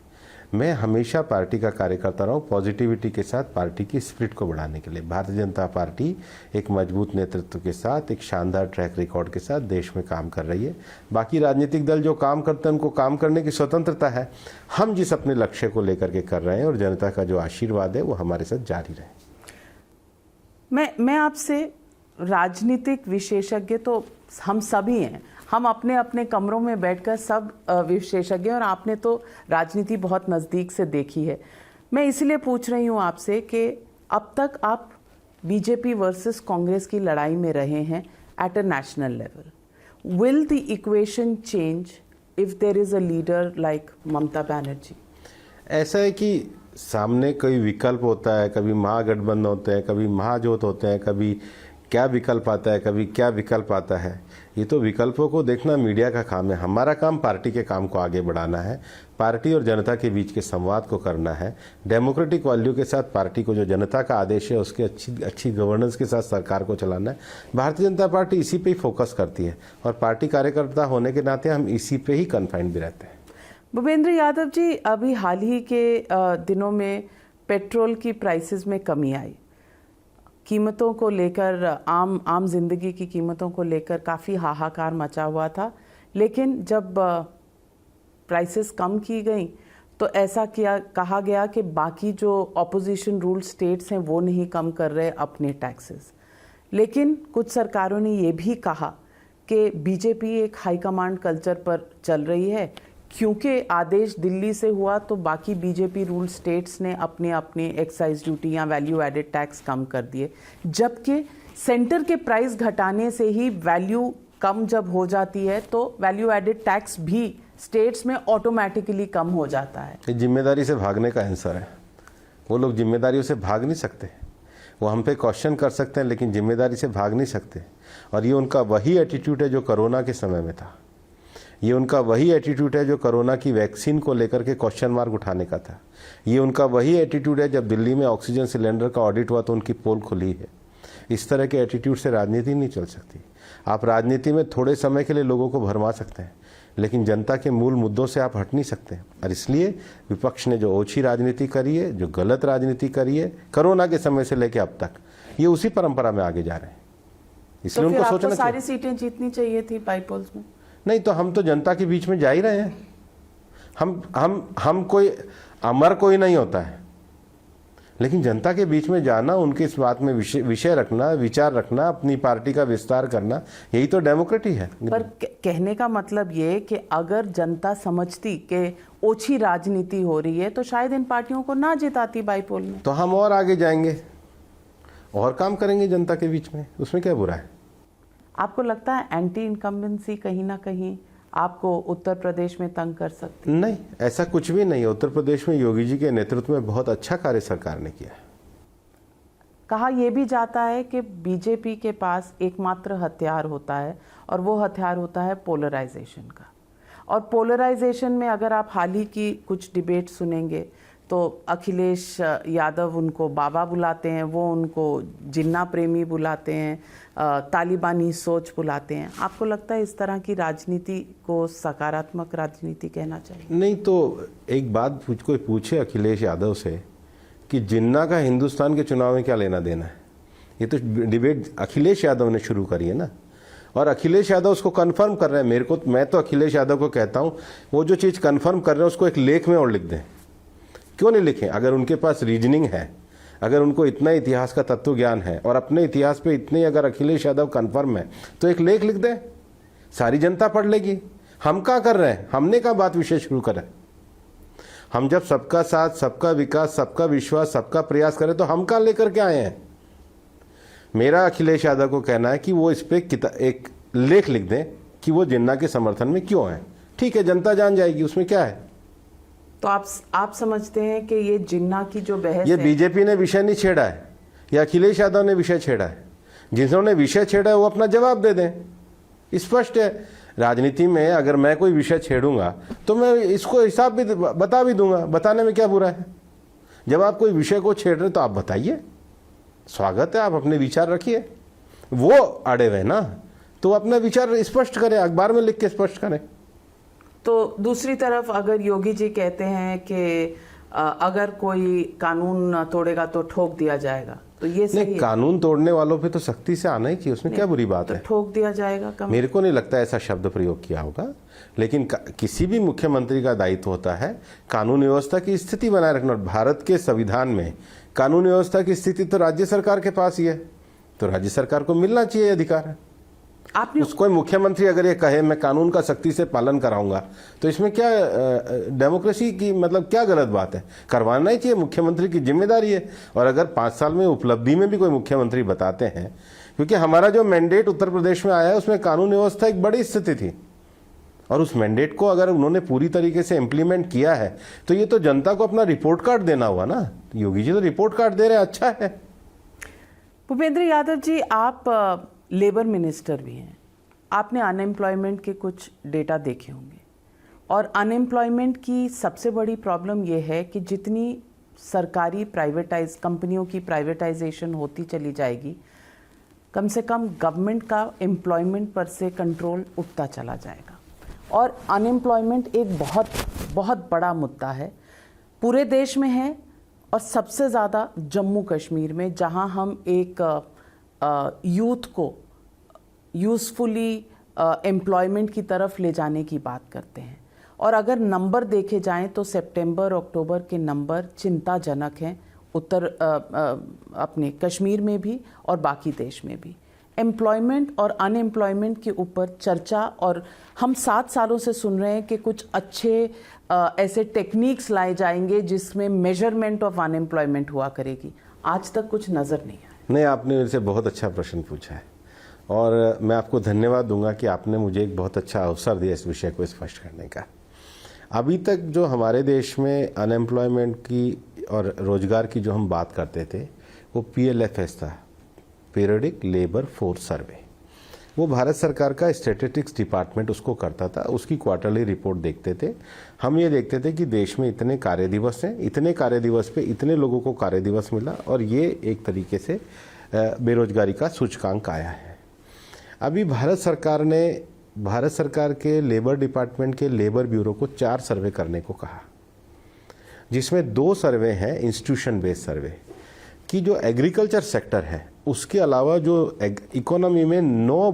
मैं हमेशा पार्टी का कार्यकर्ता रहा हूँ पॉजिटिविटी के साथ, पार्टी की स्पिरिट को बढ़ाने के लिए। भारतीय जनता पार्टी एक मजबूत नेतृत्व के साथ, एक शानदार ट्रैक रिकॉर्ड के साथ देश में काम कर रही है। बाकी राजनीतिक दल जो काम करते हैं उनको काम करने की स्वतंत्रता है। हम जिस अपने लक्ष्य को लेकर के कर रहे हैं और जनता का जो आशीर्वाद है वो हमारे साथ जारी रहे। मैं आपसे, राजनीतिक विशेषज्ञ तो हम सभी हैं, हम अपने अपने कमरों में बैठकर सब विशेषज्ञ, और आपने तो राजनीति बहुत नज़दीक से देखी है। मैं इसलिए पूछ रही हूँ आपसे कि अब तक आप बीजेपी वर्सेस कांग्रेस की लड़ाई में रहे हैं at a national level. Will the equation change if there is a leader like Mamata Banerjee? ऐसा है कि सामने कोई विकल्प होता है, कभी महागठबंधन होते हैं, कभी महाजोत होते हैं, कभी क्या विकल्प आता है, कभी क्या विकल्प आता है। ये तो विकल्पों को देखना मीडिया का काम है। हमारा काम पार्टी के काम को आगे बढ़ाना है, पार्टी और जनता के बीच के संवाद को करना है, डेमोक्रेटिक वैल्यू के साथ पार्टी को, जो जनता का आदेश है उसके अच्छी गवर्नेंस के साथ सरकार को चलाना है। भारतीय जनता पार्टी इसी पे ही फोकस करती है और पार्टी कार्यकर्ता होने के नाते हम इसी पे ही कन्फाइंड भी रहते हैं। भूपेंद्र यादव जी, अभी हाल ही के दिनों में पेट्रोल की प्राइसेस में कमी आई, कीमतों को लेकर, आम जिंदगी की कीमतों को लेकर काफ़ी हाहाकार मचा हुआ था। लेकिन जब प्राइसेस कम की गई तो ऐसा कहा गया कि बाकी जो ऑपोजिशन रूल स्टेट्स हैं वो नहीं कम कर रहे अपने टैक्सेस। लेकिन कुछ सरकारों ने ये भी कहा कि बीजेपी एक हाई कमांड कल्चर पर चल रही है, क्योंकि आदेश दिल्ली से हुआ तो बाकी बीजेपी रूल स्टेट्स ने अपने अपने एक्साइज ड्यूटी या वैल्यू एडेड टैक्स कम कर दिए, जबकि सेंटर के प्राइस घटाने से ही वैल्यू कम जब हो जाती है तो वैल्यू एडेड टैक्स भी स्टेट्स में ऑटोमेटिकली कम हो जाता है। जिम्मेदारी से भागने का आंसर है। वो लोग जिम्मेदारियों से भाग नहीं सकते, वो हम पे क्वेश्चन कर सकते हैं लेकिन जिम्मेदारी से भाग नहीं सकते। और ये उनका वही एटीट्यूड है जो कोरोना के समय में था, ये उनका वही एटीट्यूड है जो कोरोना की वैक्सीन को लेकर के क्वेश्चन मार्क उठाने का था, ये उनका वही एटीट्यूड है जब दिल्ली में ऑक्सीजन सिलेंडर का ऑडिट हुआ तो उनकी पोल खुली है। इस तरह के एटीट्यूड से राजनीति नहीं चल सकती। आप राजनीति में थोड़े समय के लिए लोगों को भरमा सकते हैं लेकिन जनता के मूल मुद्दों से आप हट नहीं सकते। और इसलिए विपक्ष ने जो ओछी राजनीति करी है, जो गलत राजनीति करी है कोरोना के समय से लेकर अब तक, ये उसी परंपरा में आगे जा रहे हैं। इसलिए उनको सोचना चाहिए। सारी सीटें जीतनी चाहिए थी बाईपोल्स में। नहीं तो हम तो जनता के बीच में जा ही रहे हैं। हम कोई अमर कोई नहीं होता है, लेकिन जनता के बीच में जाना, उनके इस बात में विषय रखना, विचार रखना, अपनी पार्टी का विस्तार करना, यही तो डेमोक्रेसी है। पर कहने का मतलब ये कि अगर जनता समझती कि ओछी राजनीति हो रही है तो शायद इन पार्टियों को ना जिताती बाईपोल में। तो हम और आगे जाएंगे और काम करेंगे जनता के बीच में, उसमें क्या बुरा है? आपको लगता है एंटी इनकम्बेंसी कहीं ना कहीं आपको उत्तर प्रदेश में तंग कर सकती? नहीं, ऐसा कुछ भी नहीं है। उत्तर प्रदेश में योगी जी के नेतृत्व में बहुत अच्छा कार्य सरकार ने किया है। कहा यह भी जाता है कि बीजेपी के पास एकमात्र हथियार होता है और वो हथियार होता है पोलराइजेशन का। और पोलराइजेशन में अगर आप हाल ही की कुछ डिबेट सुनेंगे तो अखिलेश यादव उनको बाबा बुलाते हैं, वो उनको जिन्ना प्रेमी बुलाते हैं, तालिबानी सोच बुलाते हैं। आपको लगता है इस तरह की राजनीति को सकारात्मक राजनीति कहना चाहिए? नहीं तो एक बात कोई पूछे अखिलेश यादव से कि जिन्ना का हिंदुस्तान के चुनाव में क्या लेना देना है, ये तो डिबेट अखिलेश यादव ने शुरू करी है ना, और अखिलेश यादव उसको कंफर्म कर रहे हैं। मैं तो अखिलेश यादव को कहता हूँ वो जो चीज़ कंफर्म कर रहे हैं उसको एक लेख में और लिख दें। क्यों नहीं लिखें? अगर उनके पास रीजनिंग है, अगर उनको इतना इतिहास का तत्व ज्ञान है और अपने इतिहास पे इतने अगर अखिलेश यादव कंफर्म है तो एक लेख लिख दें, सारी जनता पढ़ लेगी। हम क्या कर रहे हैं? हमने क्या बात विषय शुरू करा? हम जब सबका साथ, सबका विकास, सबका विश्वास, सबका प्रयास करें तो हम क्या लेकर के आए हैं? मेरा अखिलेश यादव को कहना है कि वो इस पर एक लेख लिख दें कि वो जिन्ना के समर्थन में क्यों है। ठीक है, जनता जान जाएगी, उसमें क्या है। तो आप समझते हैं कि ये जिन्ना की जो बहस ये है, बीजेपी ने विषय नहीं छेड़ा है या अखिलेश यादव ने विषय छेड़ा है। जिन्होंने विषय छेड़ा है वो अपना जवाब दे दें। स्पष्ट है, राजनीति में अगर मैं कोई विषय छेड़ूंगा तो मैं इसको हिसाब भी बता भी दूंगा, बताने में क्या बुरा है। जब आप कोई विषय को छेड़ रहे तो आप बताइए, स्वागत है, आप अपने विचार रखिए। वो अड़े हुए ना, तो अपना विचार स्पष्ट करें, अखबार में लिख के स्पष्ट करें। तो दूसरी तरफ अगर योगी जी कहते हैं कि अगर कोई कानून तोड़ेगा तो ठोक दिया जाएगा, तो ये सही है? कानून तोड़ने वालों पे तो सख्ती से आना ही चाहिए, उसमें क्या बुरी बात है? ठोक दिया जाएगा मेरे को नहीं लगता ऐसा शब्द प्रयोग किया होगा, लेकिन किसी भी मुख्यमंत्री का दायित्व होता है कानून व्यवस्था की स्थिति बनाए रखना। भारत के संविधान में कानून व्यवस्था की स्थिति तो राज्य सरकार के पास ही है, तो राज्य सरकार को मिलना चाहिए अधिकार। आपने कोई मुख्यमंत्री अगर ये कहे मैं कानून का सख्ती से पालन कराऊंगा, तो इसमें क्या डेमोक्रेसी की मतलब क्या गलत बात है? करवाना ही चाहिए, मुख्यमंत्री की जिम्मेदारी है। और अगर 5 साल में उपलब्धि में भी कोई मुख्यमंत्री बताते हैं, क्योंकि हमारा जो मैंडेट उत्तर प्रदेश में आया है उसमें कानून व्यवस्था एक बड़ी स्थिति थी, और उस मैंडेट को अगर उन्होंने पूरी तरीके से इम्प्लीमेंट किया है तो ये तो जनता को अपना रिपोर्ट कार्ड देना हुआ ना। योगी जी तो रिपोर्ट कार्ड दे रहे हैं, अच्छा है। भूपेंद्र यादव जी, आप लेबर मिनिस्टर भी हैं, आपने अनएम्प्लॉयमेंट के कुछ डेटा देखे होंगे, और अनएम्प्लॉयमेंट की सबसे बड़ी प्रॉब्लम यह है कि जितनी सरकारी कंपनियों की प्राइवेटाइजेशन होती चली जाएगी, कम से कम गवर्नमेंट का एम्प्लॉयमेंट पर से कंट्रोल उठता चला जाएगा। और अनएम्प्लॉयमेंट एक बहुत बहुत बड़ा मुद्दा है, पूरे देश में है, और सबसे ज़्यादा जम्मू कश्मीर में, जहां हम एक यूथ को यूज़फुली एम्प्लॉयमेंट की तरफ ले जाने की बात करते हैं। और अगर नंबर देखे जाएं तो सितंबर अक्टूबर के नंबर चिंताजनक हैं, अपने कश्मीर में भी और बाकी देश में भी। एम्प्लॉयमेंट और अनएम्प्लॉयमेंट के ऊपर चर्चा, और हम 7 सालों से सुन रहे हैं कि कुछ अच्छे ऐसे टेक्निक्स लाए जाएंगे जिसमें मेजरमेंट ऑफ अनएम्प्लॉयमेंट हुआ करेगी। आज तक कुछ नज़र नहीं आया। नहीं, आपने मेरे से बहुत अच्छा प्रश्न पूछा है, और मैं आपको धन्यवाद दूंगा कि आपने मुझे एक बहुत अच्छा अवसर दिया इस विषय को स्पष्ट करने का। अभी तक जो हमारे देश में अनएम्प्लॉयमेंट की और रोजगार की जो हम बात करते थे, वो PLFS था, पीरियडिक लेबर फोर्स सर्वे। वो भारत सरकार का स्टैटिस्टिक्स डिपार्टमेंट उसको करता था, उसकी क्वार्टरली रिपोर्ट देखते थे। हम ये देखते थे कि देश में इतने कार्य दिवस हैं, इतने कार्य दिवस पे इतने लोगों को कार्य दिवस मिला, और ये एक तरीके से बेरोजगारी का सूचकांक आया है। अभी भारत सरकार के लेबर डिपार्टमेंट के लेबर ब्यूरो को 4 सर्वे करने को कहा, जिसमें 2 सर्वे हैं इंस्टीट्यूशन बेस्ड सर्वे की। जो एग्रीकल्चर सेक्टर है उसके अलावा जो इकोनॉमी में 9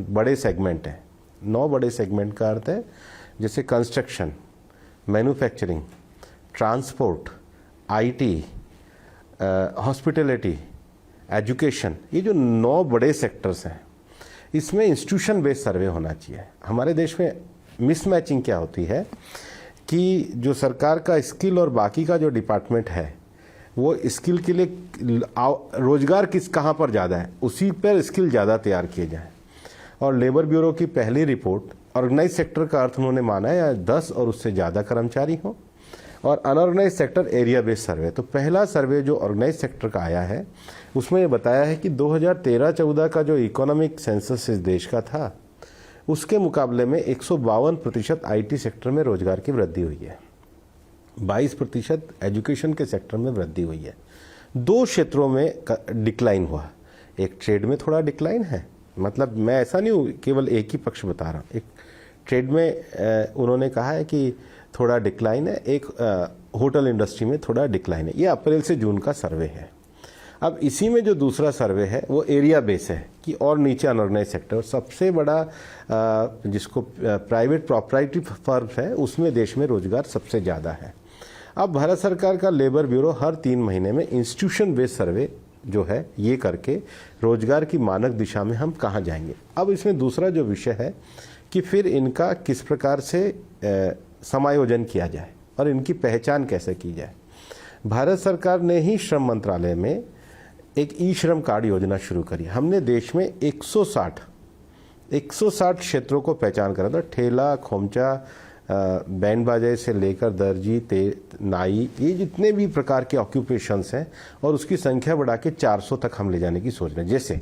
बड़े सेगमेंट हैं। 9 बड़े सेगमेंट का अर्थ है जैसे construction, manufacturing, transport, IT, hospitality, education, ये जो 9 बड़े सेक्टर्स हैं, इसमें इंस्टीट्यूशन बेस्ड सर्वे होना चाहिए। हमारे देश में मिसमैचिंग क्या होती है कि जो सरकार का स्किल और बाकी का जो डिपार्टमेंट है, वो स्किल के लिए रोजगार कहाँ पर ज़्यादा है उसी पर स्किल ज़्यादा तैयार किए जाए। और लेबर ब्यूरो की पहली रिपोर्ट ऑर्गेनाइज सेक्टर का अर्थ उन्होंने माना है या 10 और उससे ज़्यादा कर्मचारी हो, और unorganised sector area based survey. तो पहला सर्वे जो ऑर्गेनाइज सेक्टर का आया है उसमें ये बताया है कि 2013-14 का जो इकोनॉमिक सेंसस इस देश का था, उसके मुकाबले में 152% IT सेक्टर में रोजगार की वृद्धि हुई है, 22% एजुकेशन के सेक्टर में वृद्धि हुई है। 2 क्षेत्रों में डिक्लाइन हुआ, एक ट्रेड में थोड़ा डिक्लाइन है, मतलब मैं ऐसा नहीं हूँ केवल एक ही पक्ष बता रहा हूँ, एक ट्रेड में उन्होंने कहा है कि थोड़ा डिक्लाइन है, एक होटल इंडस्ट्री में थोड़ा डिक्लाइन है। ये अप्रैल से जून का सर्वे है। अब इसी में जो दूसरा सर्वे है वो एरिया बेस है कि और नीचे अनऑर्गेनाइज सेक्टर, सबसे बड़ा जिसको प्राइवेट प्रॉपर्टी फर्म है उसमें देश में रोजगार सबसे ज़्यादा है। अब भारत सरकार का लेबर ब्यूरो हर 3 महीने में इंस्टीट्यूशन बेस्ड सर्वे जो है ये करके रोजगार की मानक दिशा में हम कहाँ जाएंगे। अब इसमें दूसरा जो विषय है कि फिर इनका किस प्रकार से समायोजन किया जाए और इनकी पहचान कैसे की जाए। भारत सरकार ने ही श्रम मंत्रालय में एक ई-श्रम कार्ड योजना शुरू करी। हमने देश में 160 क्षेत्रों को पहचान करा था, ठेला, खोमचा, बैंड बाजे से लेकर दर्जी, नाई, ये जितने भी प्रकार के ऑक्यूपेशंस हैं, और उसकी संख्या बढ़ा के 400 तक हम ले जाने की सोच रहे हैं। जैसे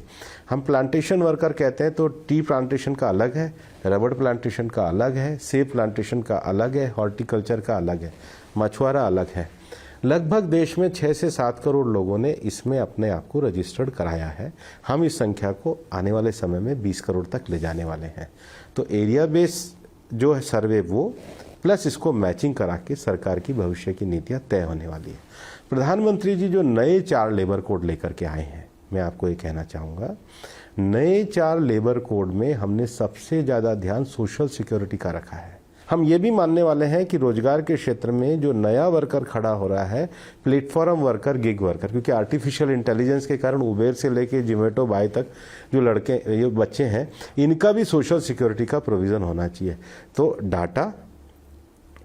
हम प्लांटेशन वर्कर कहते हैं तो टी प्लांटेशन का अलग है, रबड़ प्लांटेशन का अलग है, सेब प्लांटेशन का अलग है, हॉर्टिकल्चर का अलग है, मछुआरा अलग है। लगभग देश में 6 से 7 करोड़ लोगों ने इसमें अपने आप को रजिस्टर्ड कराया है। हम इस संख्या को आने वाले समय में 20 करोड़ तक ले जाने वाले हैं। तो एरिया बेस जो है सर्वे वो प्लस इसको मैचिंग करा के सरकार की भविष्य की नीतियां तय होने वाली है। प्रधानमंत्री जी जो नए 4 लेबर कोड लेकर के आए हैं, मैं आपको ये कहना चाहूँगा, नए 4 लेबर कोड में हमने सबसे ज़्यादा ध्यान सोशल सिक्योरिटी का रखा है। हम ये भी मानने वाले हैं कि रोजगार के क्षेत्र में जो नया वर्कर खड़ा हो रहा है, प्लेटफॉर्म वर्कर, गिग वर्कर, क्योंकि आर्टिफिशियल इंटेलिजेंस के कारण उबेर से लेके जोमेटो, बाय तक जो लड़के, ये बच्चे हैं, इनका भी सोशल सिक्योरिटी का प्रोविज़न होना चाहिए। तो डाटा,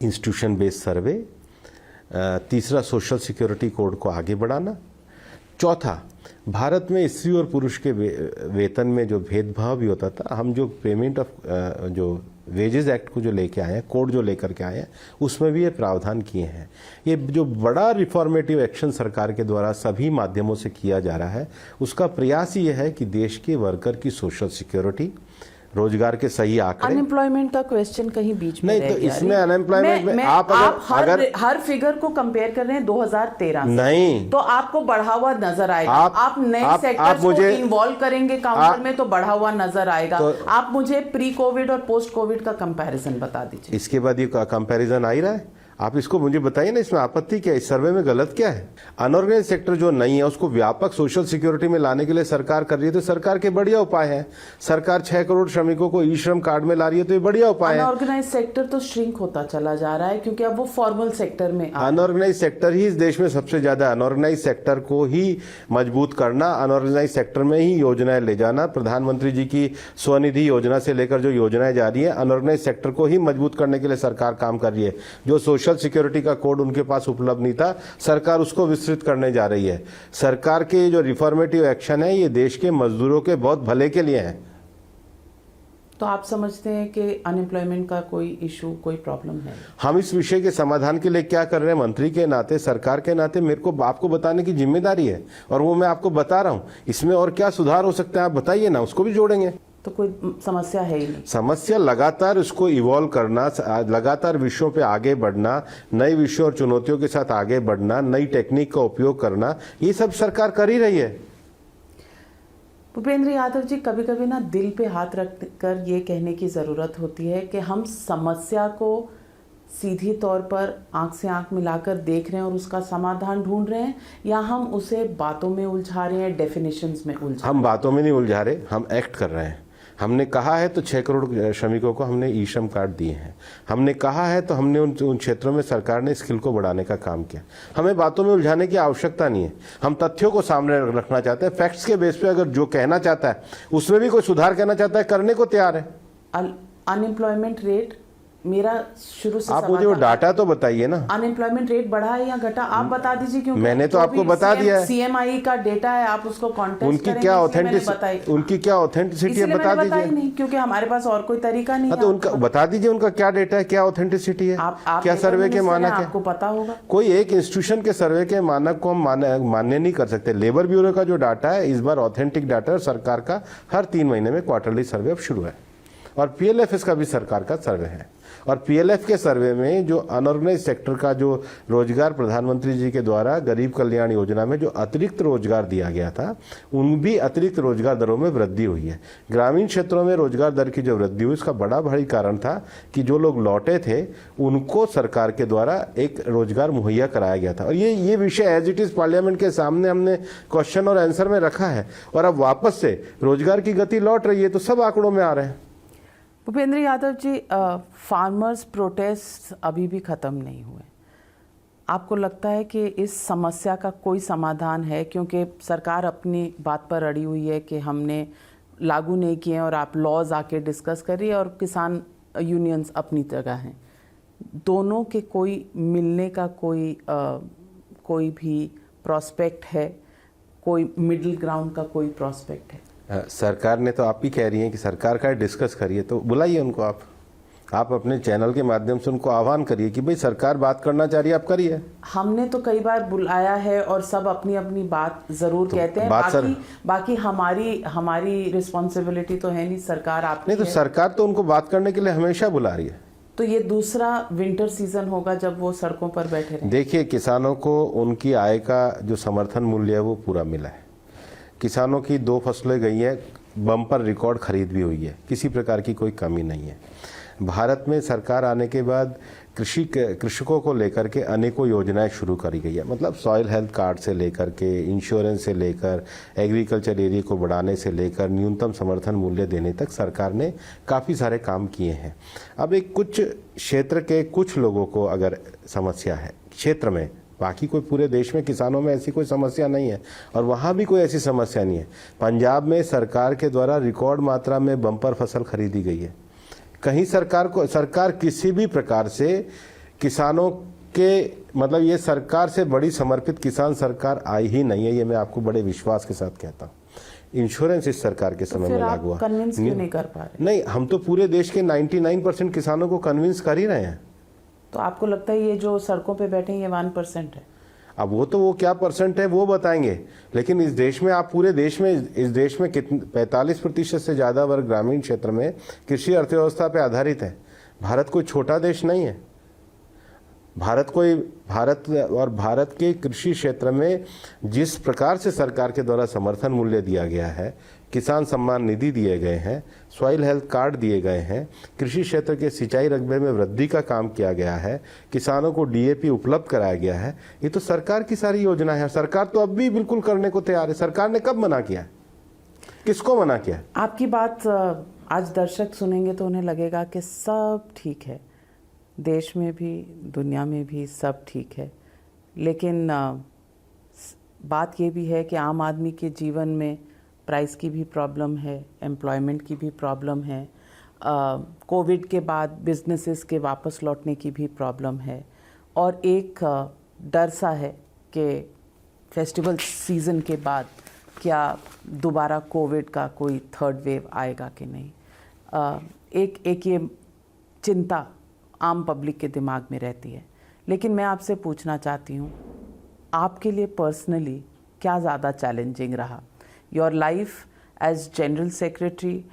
इंस्टीट्यूशन बेस्ड सर्वे, तीसरा सोशल सिक्योरिटी कोड को आगे बढ़ाना, चौथा भारत में स्त्री और पुरुष के वेतन में जो भेदभाव भी होता था, हम जो पेमेंट ऑफ जो वेजेस एक्ट को जो लेके आए हैं, कोड जो लेकर के आए हैं, उसमें भी ये प्रावधान किए हैं। ये जो बड़ा रिफॉर्मेटिव एक्शन सरकार के द्वारा सभी माध्यमों से किया जा रहा है, उसका प्रयास ये है कि देश के वर्कर की सोशल सिक्योरिटी, रोजगार के सही आंकड़े। अनएम्प्लॉयमेंट का क्वेश्चन कहीं बीच में नहीं, तो इसमें अनएम्प्लॉयमेंट में आप अगर हर फिगर को कंपेयर कर रहे हैं 2013 से, नहीं तो आपको बढ़ा हुआ नजर आएगा। आप नए सेक्टर्स को इन्वॉल्व करेंगे काउंटर में तो बढ़ा हुआ नजर आएगा। तो आप मुझे प्री कोविड और पोस्ट कोविड का कंपैरिजन बता दीजिए। इसके बाद ये कंपैरिजन आ ही रहा है, आप इसको मुझे बताइए ना, इसमें आपत्ति क्या है? इस सर्वे में गलत क्या है? अनऑर्गेनाइज सेक्टर जो नहीं है उसको व्यापक सोशल सिक्योरिटी में लाने के लिए सरकार कर रही है, तो सरकार के बढ़िया उपाय है। सरकार 6 करोड़ श्रमिकों को ई श्रम कार्ड में ला रही है, तो ये बढ़िया उपाय है। अनऑर्गेनाइज सेक्टर तो श्रिंक होता चला जा रहा है क्योंकि अब वो फॉर्मल सेक्टर में अनऑर्गेनाइज सेक्टर ही इस देश में सबसे ज्यादा, अनऑर्गेनाइज सेक्टर को ही मजबूत करना, अनऑर्गेनाइज सेक्टर में ही योजनाएं ले जाना। प्रधानमंत्री जी की स्वनिधि योजना से लेकर जो योजनाएं जा रही है, अनऑर्गेनाइज सेक्टर को ही मजबूत करने के लिए सरकार काम कर रही है। जो सोशल सिक्योरिटी का कोड उनके पास उपलब्ध नहीं था, सरकार उसको विस्तृत करने जा रही है। सरकार के जो रिफॉर्मेटिव एक्शन है, ये देश के मजदूरों के बहुत भले के लिए है। तो आप समझते हैं कि अनएम्प्लॉयमेंट का कोई इशू, कोई प्रॉब्लम है? हम इस विषय के समाधान के लिए क्या कर रहे हैं, मंत्री के नाते, सरकार के नाते मेरे को आपको बताने की जिम्मेदारी है, और वो मैं आपको बता रहा हूं। इसमें और क्या सुधार हो सकता है आप बताइए ना, उसको भी जोड़ेंगे। तो कोई समस्या है ही नहीं। समस्या लगातार उसको इवॉल्व करना, लगातार विषयों पे आगे बढ़ना, नए विषयों और चुनौतियों के साथ आगे बढ़ना, नई टेक्निक का उपयोग करना, ये सब सरकार कर ही रही है। भूपेंद्र यादव जी, कभी कभी ना दिल पे हाथ रख कर ये कहने की ज़रूरत होती है कि हम समस्या को सीधी तौर पर आंख से आंख मिलाकर देख रहे हैं और उसका समाधान ढूंढ रहे हैं, या हम उसे बातों में उलझा रहे हैं, डेफिनेशंस में उलझा रहे हैं? हम बातों में नहीं उलझा रहे, हम एक्ट कर रहे हैं। हमने कहा है तो 6 करोड़ श्रमिकों को हमने ई श्रम कार्ड दिए हैं। हमने कहा है तो हमने उन क्षेत्रों में सरकार ने स्किल को बढ़ाने का काम किया। हमें बातों में उलझाने की आवश्यकता नहीं है, हम तथ्यों को सामने रखना चाहते हैं। फैक्ट्स के बेस पे अगर जो कहना चाहता है उसमें भी कोई सुधार करना चाहता है, करने को तैयार है। अनएम्प्लॉयमेंट रेट, मेरा शुरू से आप मुझे वो डाटा तो बताइए ना, अनएम्प्लॉयमेंट रेट बढ़ा है या घटा, आप बता दीजिए। क्योंकि मैंने तो आपको बता दिया है। सीएमआई का डेटा है, आप उसको कॉन्टेक्स्ट उनकी क्या ऑथेंटिसिटी है, बता दीजिए। नहीं, क्योंकि हमारे पास और कोई तरीका नहीं है। तो उनका बता दीजिए, उनका क्या डेटा है, क्या ऑथेंटिसिटी है, क्या सर्वे के मानक है, आपको पता होगा। कोई एक इंस्टीट्यूशन के सर्वे के मानक को हम मान्य नहीं कर सकते। लेबर ब्यूरो का जो डाटा है इस बार ऑथेंटिक डाटा है, सरकार का हर 3 महीने में क्वार्टरली सर्वे अब शुरू है, और पीएलएफएस का भी सरकार का सर्वे है। और पीएलएफ के सर्वे में जो अनऑर्गेनाइज सेक्टर का जो रोजगार प्रधानमंत्री जी के द्वारा गरीब कल्याण योजना में जो अतिरिक्त रोजगार दिया गया था, उन भी अतिरिक्त रोजगार दरों में वृद्धि हुई है। ग्रामीण क्षेत्रों में रोजगार दर की जो वृद्धि हुई, उसका बड़ा भारी कारण था कि जो लोग लौटे थे उनको सरकार के द्वारा एक रोजगार मुहैया कराया गया था। और ये विषय एज इट इज पार्लियामेंट के सामने हमने क्वेश्चन और आंसर में रखा है, और अब वापस से रोजगार की गति लौट रही है, तो सब आंकड़ों में आ रहे हैं। भूपेंद्र यादव जी, फार्मर्स प्रोटेस्ट अभी भी ख़त्म नहीं हुए। आपको लगता है कि इस समस्या का कोई समाधान है? क्योंकि सरकार अपनी बात पर अड़ी हुई है कि हमने लागू नहीं किए और आप लॉज आके डिस्कस कर रही है, और किसान यूनियंस अपनी जगह हैं। दोनों के कोई मिलने का कोई भी प्रॉस्पेक्ट है? कोई मिडिल ग्राउंड का कोई प्रॉस्पेक्ट है? सरकार ने तो, आप ही कह रही हैं कि सरकार का डिस्कस करिए, तो बुलाइए उनको, आप आप अपने चैनल के माध्यम से उनको आह्वान करिए कि भाई सरकार बात करना चाह रही है, आप करिए। हमने तो कई बार बुलाया है और सब अपनी अपनी बात जरूर कहते हैं। बाकी हमारी रिस्पॉन्सिबिलिटी तो है नहीं, सरकार आपकी नहीं तो सरकार तो उनको बात करने के लिए हमेशा बुला रही है। तो ये दूसरा विंटर सीजन होगा जब वो सड़कों पर बैठे रहें। देखिए, किसानों को उनकी आय का जो समर्थन मूल्य है वो पूरा मिला है। किसानों की 2 फसलें गई हैं, बम्पर रिकॉर्ड खरीद भी हुई है, किसी प्रकार की कोई कमी नहीं है। भारत में सरकार आने के बाद कृषकों को लेकर के अनेकों योजनाएं शुरू करी गई है। मतलब सॉइल हेल्थ कार्ड से लेकर के, इंश्योरेंस से लेकर, एग्रीकल्चर एरिया को बढ़ाने से लेकर, न्यूनतम समर्थन मूल्य देने तक सरकार ने काफ़ी सारे काम किए हैं। अब एक कुछ क्षेत्र के कुछ लोगों को अगर समस्या है क्षेत्र में, बाकी कोई पूरे देश में किसानों में ऐसी कोई समस्या नहीं है और वहाँ भी कोई ऐसी समस्या नहीं है। पंजाब में सरकार के द्वारा रिकॉर्ड मात्रा में बम्पर फसल खरीदी गई है। कहीं सरकार किसी भी प्रकार से किसानों के, मतलब ये सरकार से बड़ी समर्पित किसान सरकार आई ही नहीं है, ये मैं आपको बड़े विश्वास के साथ कहता हूँ। इंश्योरेंस इस सरकार के समय में लागू हुआ। कन्विंस क्यों नहीं कर पा रहे? नहीं, हम तो पूरे देश के 99% किसानों को कन्विंस कर ही रहे हैं। तो आपको लगता है ये जो सड़कों पे बैठे हैं ये 1% है? अब वो क्या परसेंट है वो बताएंगे, लेकिन इस देश में, आप पूरे देश में, इस देश में कितने 45% से ज़्यादा वर्ग ग्रामीण क्षेत्र में कृषि अर्थव्यवस्था पे आधारित है। भारत कोई छोटा देश नहीं है। भारत के कृषि क्षेत्र में जिस प्रकार से सरकार के द्वारा समर्थन मूल्य दिया गया है, किसान सम्मान निधि दिए गए हैं, सॉइल हेल्थ कार्ड दिए गए हैं, कृषि क्षेत्र के सिंचाई रकबे में वृद्धि का काम किया गया है, किसानों को डीएपी उपलब्ध कराया गया है, ये तो सरकार की सारी योजना है। सरकार तो अब भी बिल्कुल करने को तैयार है। सरकार ने कब मना किया, किसको मना किया? आपकी बात आज दर्शक सुनेंगे तो उन्हें लगेगा कि सब ठीक है, देश में भी दुनिया में भी सब ठीक है, लेकिन बात ये भी है कि आम आदमी के जीवन में प्राइस की भी प्रॉब्लम है, एम्प्लॉयमेंट की भी प्रॉब्लम है, कोविड के बाद बिजनेसेस के वापस लौटने की भी प्रॉब्लम है, और एक डर सा है कि फेस्टिवल सीज़न के बाद क्या दोबारा कोविड का कोई थर्ड वेव आएगा कि नहीं। एक ये चिंता आम पब्लिक के दिमाग में रहती है। लेकिन मैं आपसे पूछना चाहती हूँ, आपके लिए पर्सनली क्या ज़्यादा चैलेंजिंग रहा? Your life as General Secretary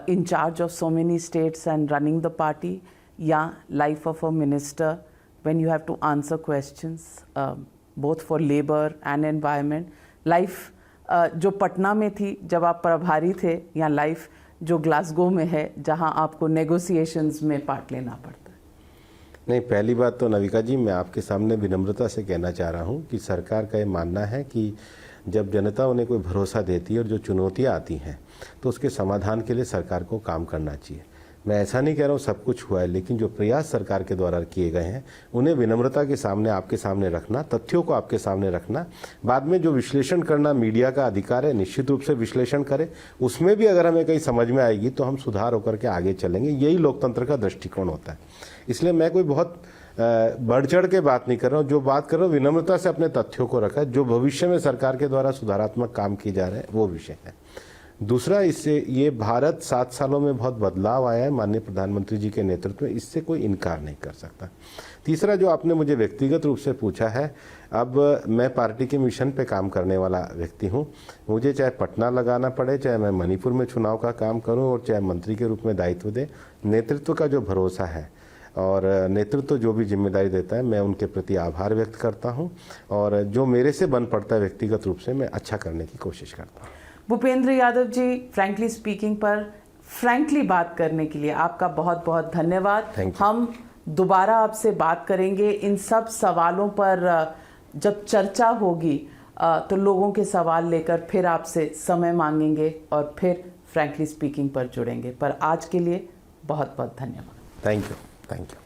in charge of so many states and running the party, या life of a minister when you have to answer questions both for labor and environment, life जो पटना में थी जब आप प्रभारी थे, या life जो ग्लासगो में है जहां आपको नेगोशिएशंस में पार्ट लेना पड़ता है? नहीं, पहली बात तो नविका जी, मैं आपके सामने विनम्रता से कहना चाह रहा हूं कि सरकार का ये मानना है कि जब जनता उन्हें कोई भरोसा देती है और जो चुनौतियां आती हैं तो उसके समाधान के लिए सरकार को काम करना चाहिए। मैं ऐसा नहीं कह रहा हूँ सब कुछ हुआ है, लेकिन जो प्रयास सरकार के द्वारा किए गए हैं उन्हें विनम्रता के सामने, आपके सामने रखना, तथ्यों को आपके सामने रखना। बाद में जो विश्लेषण करना मीडिया का अधिकार है, निश्चित रूप से विश्लेषण करें, उसमें भी अगर हमें कहीं समझ में आएगी तो हम सुधार होकर के आगे चलेंगे। यही लोकतंत्र का दृष्टिकोण होता है। इसलिए मैं कोई बहुत बढ़ चढ़ के बात नहीं कर रहा हूँ। जो बात कर रहा हूँ विनम्रता से अपने तथ्यों को रखा है। जो भविष्य में सरकार के द्वारा सुधारात्मक काम किए जा रहे हैं वो विषय है। दूसरा, इससे ये भारत 7 सालों में बहुत बदलाव आया है माननीय प्रधानमंत्री जी के नेतृत्व में, इससे कोई इनकार नहीं कर सकता। तीसरा, जो आपने मुझे व्यक्तिगत रूप से पूछा है, अब मैं पार्टी के मिशन पे काम करने वाला व्यक्ति हूँ। मुझे चाहे पटना लगाना पड़े, चाहे मैं मणिपुर में चुनाव का काम करूँ और चाहे मंत्री के रूप में दायित्व दे, नेतृत्व का जो भरोसा है और नेतृत्व जो भी जिम्मेदारी देता है, मैं उनके प्रति आभार व्यक्त करता हूं और जो मेरे से बन पड़ता है व्यक्तिगत रूप से मैं अच्छा करने की कोशिश करता हूं। भूपेंद्र यादव जी, फ्रैंकली स्पीकिंग पर फ्रैंकली बात करने के लिए आपका बहुत बहुत धन्यवाद। हम दोबारा आपसे बात करेंगे इन सब सवालों पर। जब चर्चा होगी तो लोगों के सवाल लेकर फिर आपसे समय मांगेंगे और फिर फ्रैंकली स्पीकिंग पर जुड़ेंगे। पर आज के लिए बहुत बहुत धन्यवाद। Thank you.